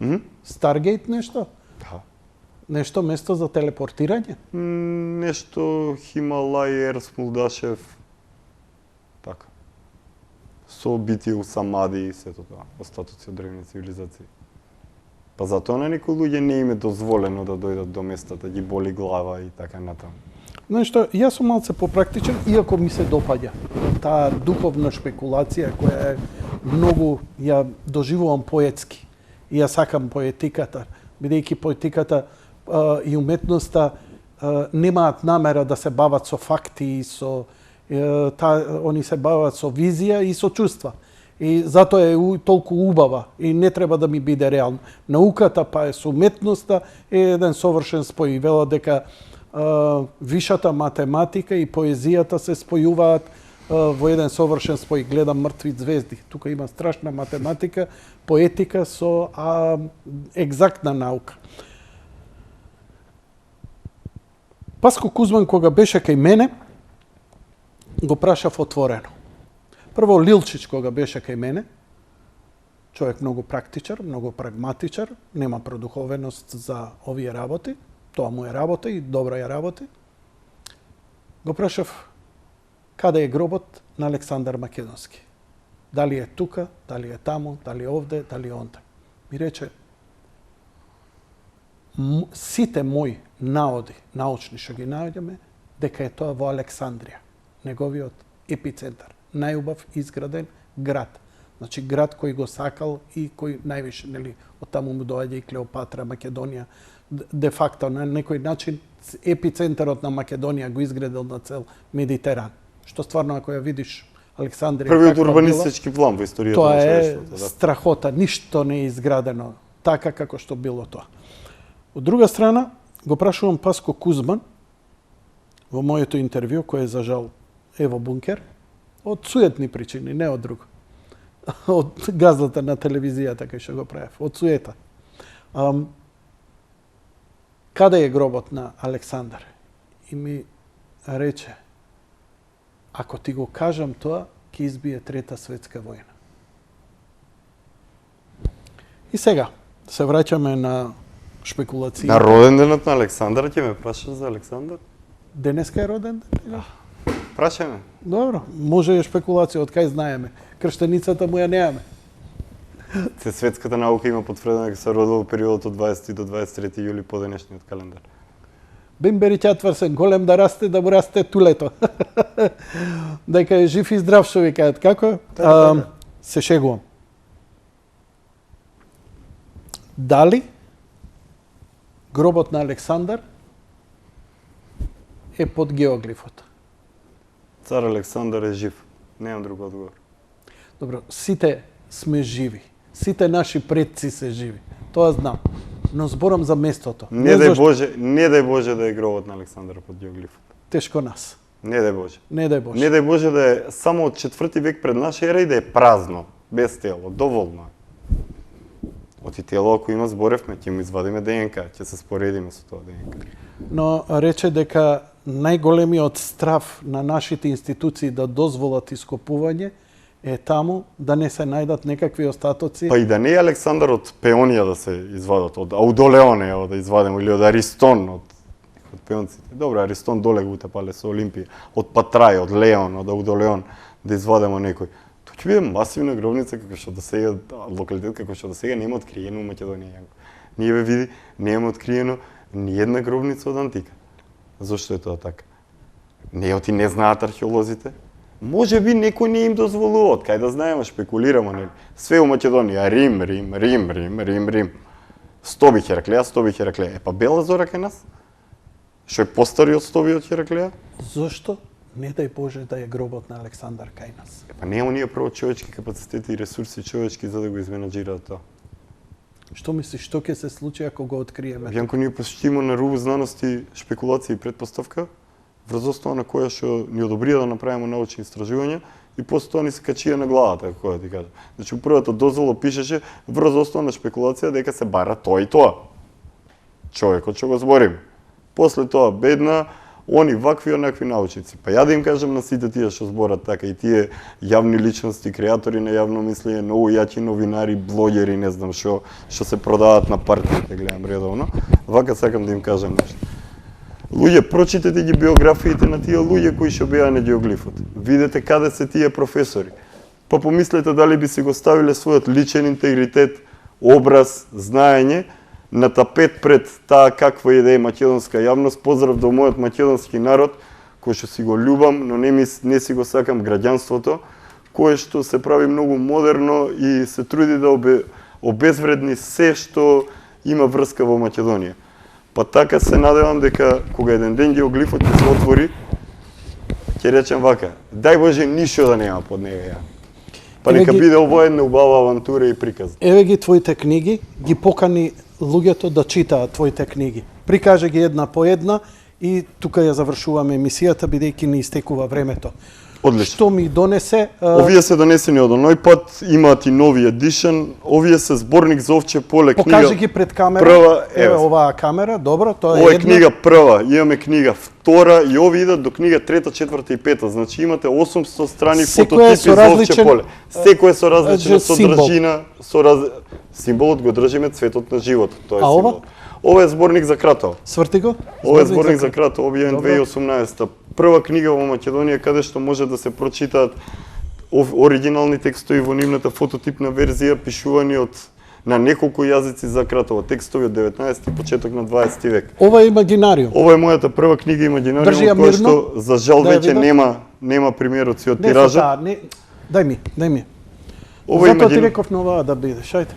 Мгм? Старгейт нешто? Да. Нешто место за телепортирање? Нешто Хималај, Ерс Мулдашев. Така. Со битие у Самади и сето тоа, остатоци од древни цивилизации. Па затоа на некои луѓе не им е дозволено да дојдат до местата, ги боли глава и така натаму. Знаеш што, јас сум малце попрактичен, иако ми се допаѓа таа духовна шпекулација која е многу ја доживувам поетски. И ја сакам поетиката, бидејќи поетиката и уметноста немаат намера да се бават со факти и со они се бават со визија и со чувства. И затоа е толку убава и не треба да ми биде реално. Науката па е со уметноста е еден совршен спој. Вела дека вишата математика и поезијата се спојуваат во еден совршен спој, гледам мртви звезди. Тука има страшна математика, поетика со екзактна наука. Паско Кузман, кога беше кај мене, го прашав отворено. Прво, Лилчич, кога беше кај мене, човек многу практичар, многу прагматичар, нема продуховеност за овие работи, тоа му е работа и добра ја работи. Го прашав, каде е гробот на Александар Македонски? Дали е тука, дали е таму, дали е овде, дали е онде? Ми рече, сите мои наоди, научни што ги наоѓаме, дека е тоа во Александрија, неговиот епицентар, најубав изграден град. Значи град кој го сакал и кој највише, нели, од таму му доаѓа и Клеопатра, Македонија, де факто на некој начин епицентарот на Македонија го изградил на цел Медитеран. Што стварно ако ја видиш Александрија Првиот урбанистички план во историјата тоа на е човештвото, да. страхота, ништо не е изградено така како што било тоа. Од друга страна, го прашувам Паско Кузман во моето интервју, кој е за жал Ево Бункер, од суетни причини, не од друго. Од газлата на телевизијата кај што го правев, од суета. Каде е гробот на Александар? И ми рече, ако ти го кажам тоа, ќе избие Трета светска војна. И сега, се враќаме на шпекулации. На роден денот на Александар ќе ме прашаш за Александар? Денеска е роден ден? Прашај ме. Добро, може и шпекулација, од кај знаеме. Крштеницата му ја неаме. Се светската наука има потврдено дека се родил во периодот од 20 до 23 јули по денешниот календар. Бимбери Ќатврсен, голем да расте, да му расте тулето. Дека е жив и здрав, што ви кажат. Како? Се шегувам. Дали гробот на Александар е под геоглифот? Цар Александар е жив. Немам друг одговор. Добро, сите сме живи. Сите наши предци се живи. Тоа знам. Но зборам за местото. Не дај Боже да е гробот на Александар под геоглифот. Тешко нас. Не дај Боже. Не дај Боже. Не дај Боже да е само од 4 век пред наша ера и да е празно, без тело, доволно. Од и тело ако има зборевме, ќе му извадиме ДНК, ќе се споредиме со тоа ДНК. Но рече дека најголемиот страв на нашите институции да дозволат ископување е таму да не се најдат некакви остатоци. Па и да не е Александар од Пеонија да се извадат, од Аудолеоне да извадиме, или од Аристон, од пеонците. Добро, Аристон доле го утепале со Олимпија, од Патрај, од Леон, од Аудолеон, да извадиме некој. Тоа ќе биде масивна гробница како што до сега, локалитет како што до сега нема откриено во Македонија. Ние ве види, нема откриено ни една гробница од антика. Зошто е тоа така? Неоти не знаат археолозите. Може би некој не им дозволува, од кај да знаеме, шпекулираме, нели? Све у Македонија, Рим. Стоби Хераклеја. Е па Бела Зора кај нас? Што е постари од Стоби од Хераклеја? Зошто? Не дај Боже да е гробот на Александар кај нас. Па нема ние прво човечки капацитети и ресурси човечки за да го изменаџираат тоа. Што мислиш, што ќе се случи ако го откриеме? Јанко, ние посетимо на рубу знаности, шпекулација и претпоставка, врз основа на која што ни одобрија да направиме научни истражувања и после тоа ни се качија на главата, како да ти кажам. Значи, првата дозвола пишеше врз основа на шпекулација дека се бара тоа и тоа. Човекот што го зборим. После тоа бедна, они вакви онакви научници. Па ја да им кажам на сите тие што зборат така и тие јавни личности, креатори на јавно мислење, многу јаки новинари, блогери, не знам што се продаваат на партиите, гледам редовно. Вака сакам да им кажам нешто. Луѓе, прочитете ги биографиите на тие луѓе кои што беа на геоглифот. Видете каде се тие професори. Па помислете дали би си го ставиле својот личен интегритет, образ, знаење на тапет пред таа каква е да е македонска јавност. Поздрав до мојот македонски народ, кој што си го љубам, но не си го сакам граѓанството, кое што се прави многу модерно и се труди да обезвредни се што има врска во Македонија. Па така се надевам дека кога еден ден геоглифот ќе се отвори, ќе речем вака, дај Боже ништо да нема под нега ја. Па нека биде ово една убава авантура и приказ. Еве ги твоите книги, ги покани луѓето да читаат твоите книги. Прикаже ги една по една и тука ја завршуваме емисијата, бидејќи не истекува времето. Одлично. Што ми донесе... Овие се донесени од оној пат, имаат и нови едишн. Овие се зборник за овче поле, книга. Покажи ги пред камера. Прва, еве оваа камера, добро, тоа е Ова е една. книга прва, имаме книга втора и овие идат до книга трета, четврта и пета. Значи имате 800 страни Секоја фототипи со за овче различен, поле. Секој со различна символ. содржина, символот го држиме цветот на животот, тоа е А ова? символ. Ова е зборник за кратово. Сврти го. Ова е зборник за кратово, објавен Добро. 2018. Прва книга во Македонија каде што може да се прочитаат оригинални текстови во нивната фототипна верзија, пишувани на неколку јазици за кратово, текстови од 19 и почеток на 20 век. Ова е имагинариум. Ова е мојата прва книга Имагинариум, Држи ја која мирно. што за жал Да ја веќе видам. нема примероци од Не со тиража. таа, не. Дај ми. Ова Затоа ти Имагин- реков на оваа да бидеш, ајде.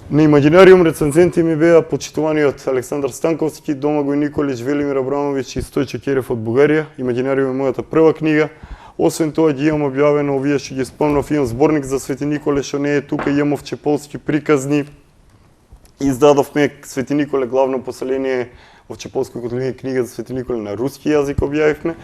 На Имагинариум рецензенти ми беа почитуваниот Александар Станковски, Домагој Николич, Велимир Абрамовиќ и Стојче Керев од Бугарија. Имагинариум е мојата прва книга. Освен тоа ги имам објавено, овие што ги спомнав, имам зборник за Свети Николе што не е тука, имам овчеполски приказни. Издадовме Свети Николе главно поселение Овчеполско котлиње, книга за Свети Николе на руски јазик објавивме.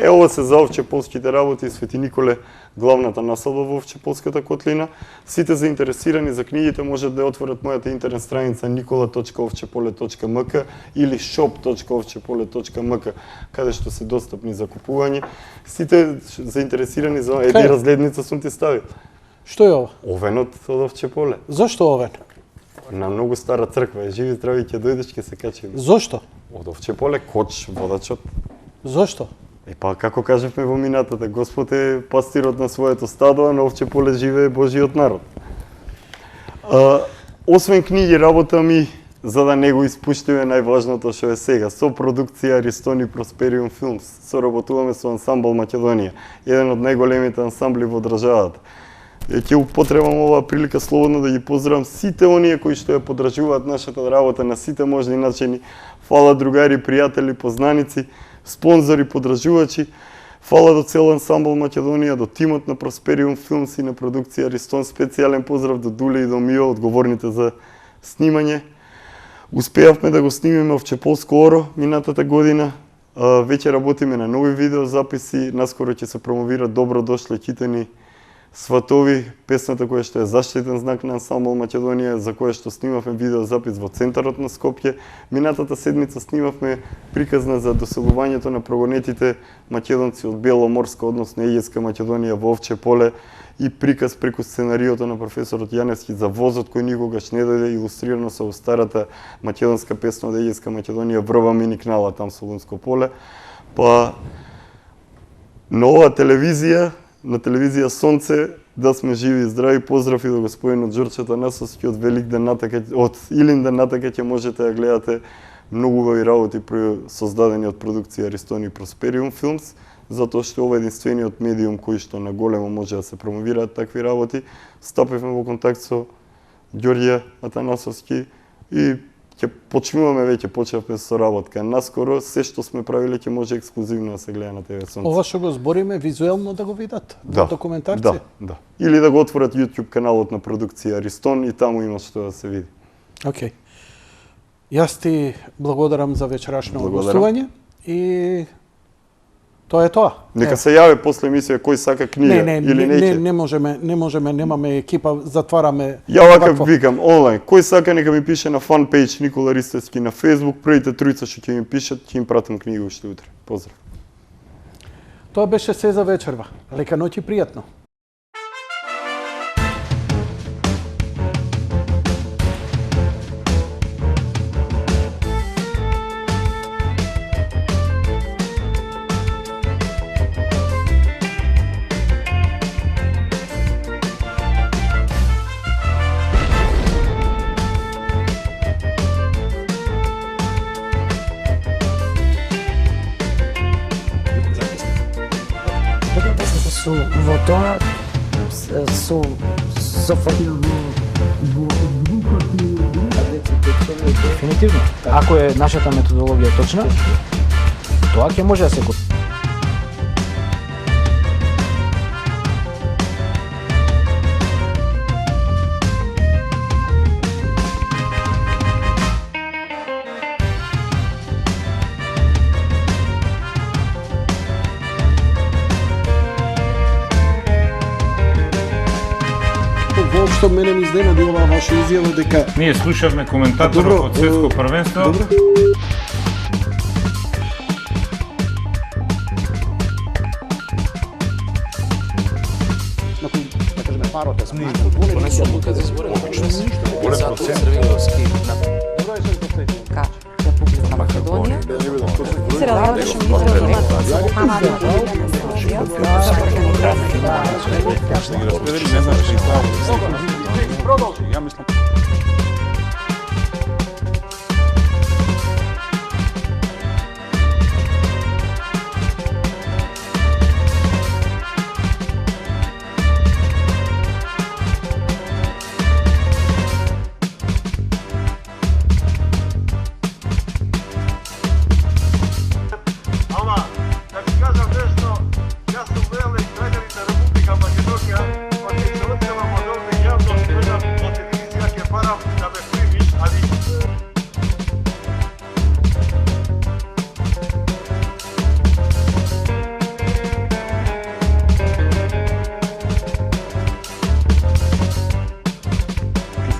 Ова се за овчеполските работи, Свети Николе главната населба во Овчеполската котлина. Сите заинтересирани за книгите можат да ја отворат мојата интернет страница nikola.ovчеполе.mk или shop.ovчеполе.mk, каде што се достапни за купување. Сите заинтересирани за Кај? еди разгледница сум ти ставил. Што е ова? Овенот од Овчеполе. Зошто овен? На многу стара црква е, живи здрави ќе дојдеш ќе се качиме. Зошто? Од Овчеполе коч водачот. Зошто? Па како кажевме во минатата, Господ е пастирот на своето стадо, а на Овчеполе живее Божиот народ. Освен книги, работа ми, за да не го испуштиме најважното што е сега, со продукција Ристон и Проспериум Филмс, соработуваме со ансамбл Македонија, еден од најголемите ансамбли во државата. Ќе употребам оваа прилика слободно да ги поздравам сите оние кои што ја поддржуваат нашата работа на сите можни начини. Фала другари, пријатели, познаници, спонзори, поддржувачи. Фала до цел ансамбл Македонија, до тимот на Проспериум Филмс и на продукција Ристон. Специјален поздрав до Дуле и до Мио, одговорните за снимање. Успеавме да го снимиме Овчеполско оро минатата година. Веќе работиме на нови видеозаписи. Наскоро ќе се промовира Добро дошле Китени Сватови, песната која што е заштитен знак на ансамбл Македонија, за која што снимавме видеозапис во центарот на Скопје. Минатата седмица снимавме приказна за доселувањето на прогонетите македонци од Беломорска, односно Егејска Македонија во Овчеполе, и приказ преку сценариото на професорот Јаневски за возот кој никогаш не дојде, илустрирано со старата македонска песна од Егејска Македонија Врва ми никнала там со Лунско поле. Па нова телевизија, на телевизија Сонце, да сме живи и здрави. Поздрав и до господинот Ѓорче Атанасовски од Великден натака, од Илинден натака ќе можете да гледате многу убави работи создадени од продукција Ристон и Проспериум Филмс, затоа што ова е единствениот медиум кој што на големо може да се промовираат такви работи. Стапивме во контакт со Ѓорѓе Атанасовски и ќе почнуваме веќе, почнавме со работка. Наскоро се што сме правиле ќе може ексклузивно да се гледа на ТВ Сонце. Ова што го збориме визуелно да го видат? Да, Документарција? да. Или да го отворат YouTube каналот на продукција Ристон и таму има што да се види. Океј. Јас ти благодарам за вечерашно Благодарам. гостување и тоа е тоа. Нека се јаве после емисија кој сака книга или не можеме, немаме екипа, затвараме. Ја вака вакво. викам онлайн, кој сака нека ми пише на фан пејдж Никола Ристевски на Facebook, првите тројца што ќе ми пишат, ќе им пратам книга уште утре. Поздрав. Тоа беше се за вечерва. Лека ноќ и пријатно. Со во тоа со Дефинитивно. Ако е нашата методологија точна, тоа ќе може да се воопшто мене ми изненади оваа ваша изјава дека Ние слушавме коментатор Добро, од светско првенство. Добро. Да кажеме парот е за Донесу одлука за изборен почес. Затоа Црвеновски на Република Македонија. Се разгледаше информација за Канада. Ја мислам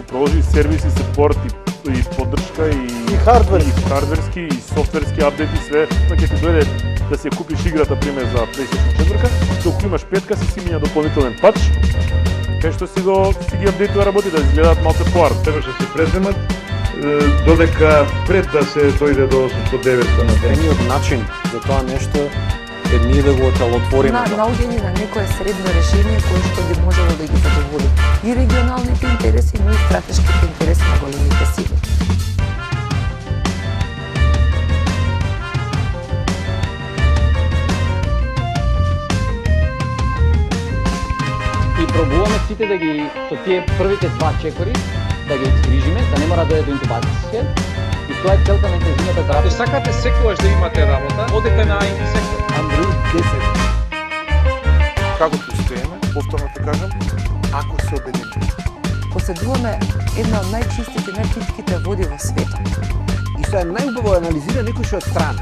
продолжи сервиси, сепорт и поддршка и хардверски и софтверски апдети, све, па ќе ти дојде да си ја купиш играта пример за PlayStation 4, докато имаш 5-ка си миња дополнителен патч, кај што си ги апдейтува работи да изгледаат малку поарт. Требаше се преземат додека пред да се дојде до 800-900 на ден. Едниот начин за тоа нешто е ние да го отелотвориме. Наоѓање на некое средно решение кое што би можело да ги задоволи и регионалните интереси, но и стратешките интереси на големите сили. И пробуваме сите да ги со тие првите два чекори да ги изгрижиме, да не мора да дојде до интубација. И тоа е целта на интензивната терапија. Ако сакате секогаш да имате работа, одете на интисектор. Андрей 10. Како постоеме, повторно те кажам, ако се обединеме. Поседуваме една од најчистите, најпитките води во светот. И што е најубаво анализира некој што е од страна.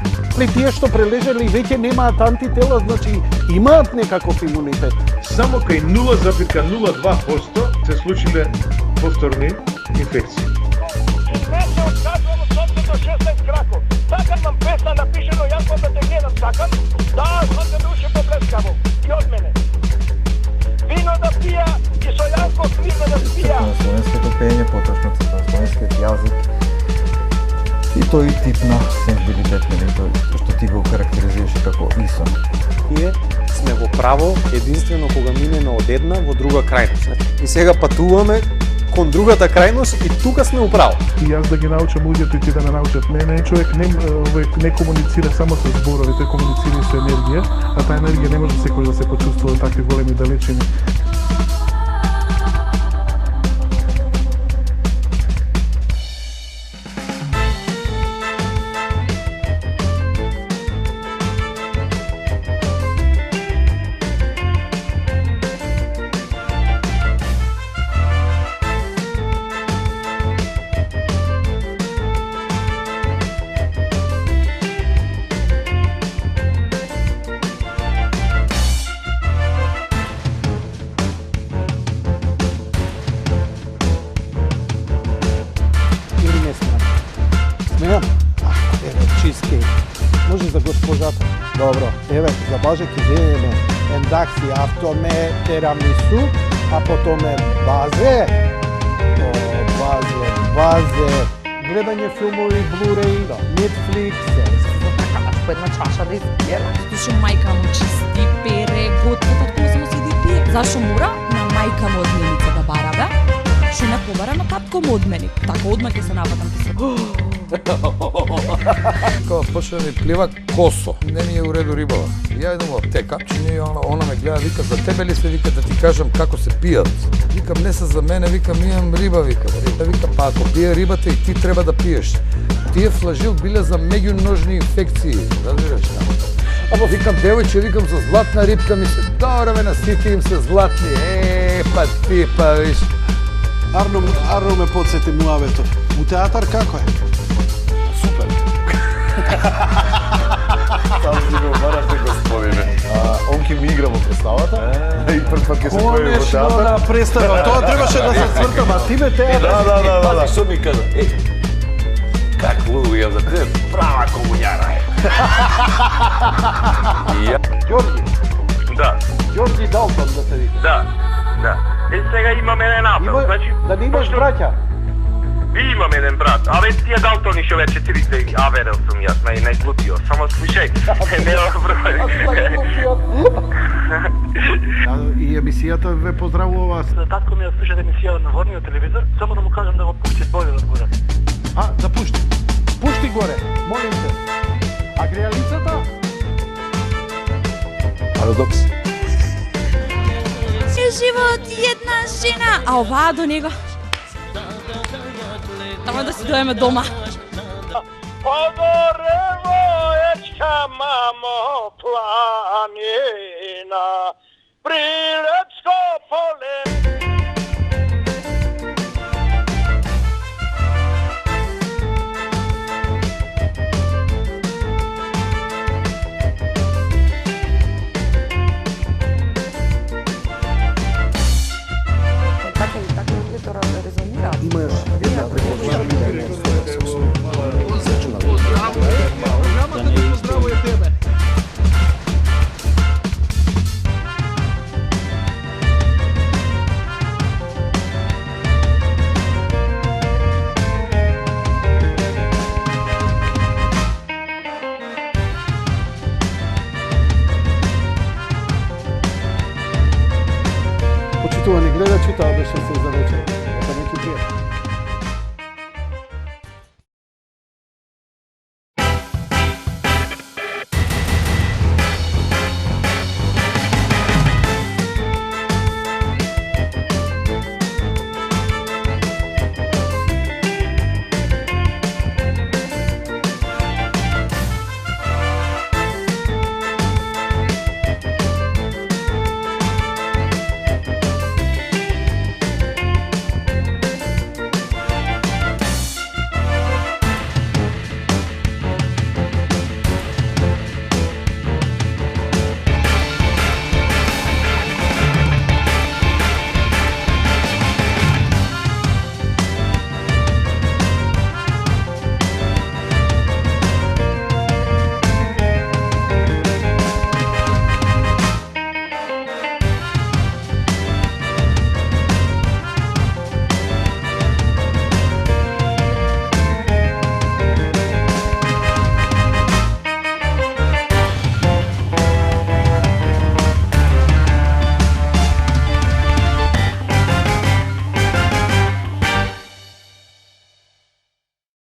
Тие што прележеле веќе немаат антитела, значи имаат некаков имунитет. Само кај 0,02% се случиле повторни инфекции. Не се отказвам од собствено 16 краков. Сакам вам песна напишено, јас да те гледам, сакам. Да, сам те душе поплескаво. И од мене. Вино да пија и со Јанко книжа да спија. На словенското пење, поточно на словенскиот јазик. И тој тип на сензибилитет, тој што ти го карактеризираше како ИСОН. Ние сме во право единствено кога минеме од една во друга крајност. И сега патуваме кон другата крајност и тука сме управо. И јас да ги научам луѓето и ти да ме научат мене. Човек не комуницира само со зборови, тој комуницира и со енергија, а таа енергија не може секој да се почувствува такви големи далечини. Може за госпожата. Добро. Еве, за Боже ќе земеме ендакси автоме терамису, а потоме базе. Базе. Гледање филмови, Blu-ray, Netflix. По една чаша да изпиеме. Зашо мајка му чисти, пере, готви, како се носи да пие. Зашо мора на мајка му одменица да барабе? Шо не побара на татко му одмени. Така одма ќе се нападам ќе се. Кога почне ми плива косо, не ми е у реду рибава. Ја идам во аптека, че она ме гледа, вика, за тебе ли се, вика, да ти кажам како се пијат. Викам, не се за мене, викам, имам риба, викам. Вика, па ако пие рибата и ти треба да пиеш. Тие флажил биле за меѓуножни инфекции, разбираш тамо. Ама викам, девојче, викам, за златна рибка ми се, добре ме насити им се златни, па ти, па виш. Арно ме подсети муавето. У театар како е? Супер. Сам си го барате, господине. Он ќе ми игра во представата. И прв пат ќе се појави во Конечно театар. на представа. Тоа требаше да се свртам, а ти бе театар. Да. Пази, што ми каза? Как луѓе за те права комуњара е. Ѓорѓи. Да. Ѓорѓи Далтон да се вика. Да. Сега имам еден апел, значи... Да не имаш браќа? Имам еден брат, абе тие Далтони што вече трите аверел сум јас, не глупио, само слушај, нема проблем. И емисијата ве поздравува. Татко ми ја слушате емисија на Ворниот телевизор, само да му кажам да го пушти боле одгоре. Да пушти. Пушти горе, молим те. А грејалицата? Парадокс. Живот една жена, а оваа до него. Само да си доеме дома. Подоревоечка, мамо, планина, Прилепско поле. Имаш една препоръка. Програмата те поздравува и тебе. Почитувани гледачи, тоа беше се за вечер. До некој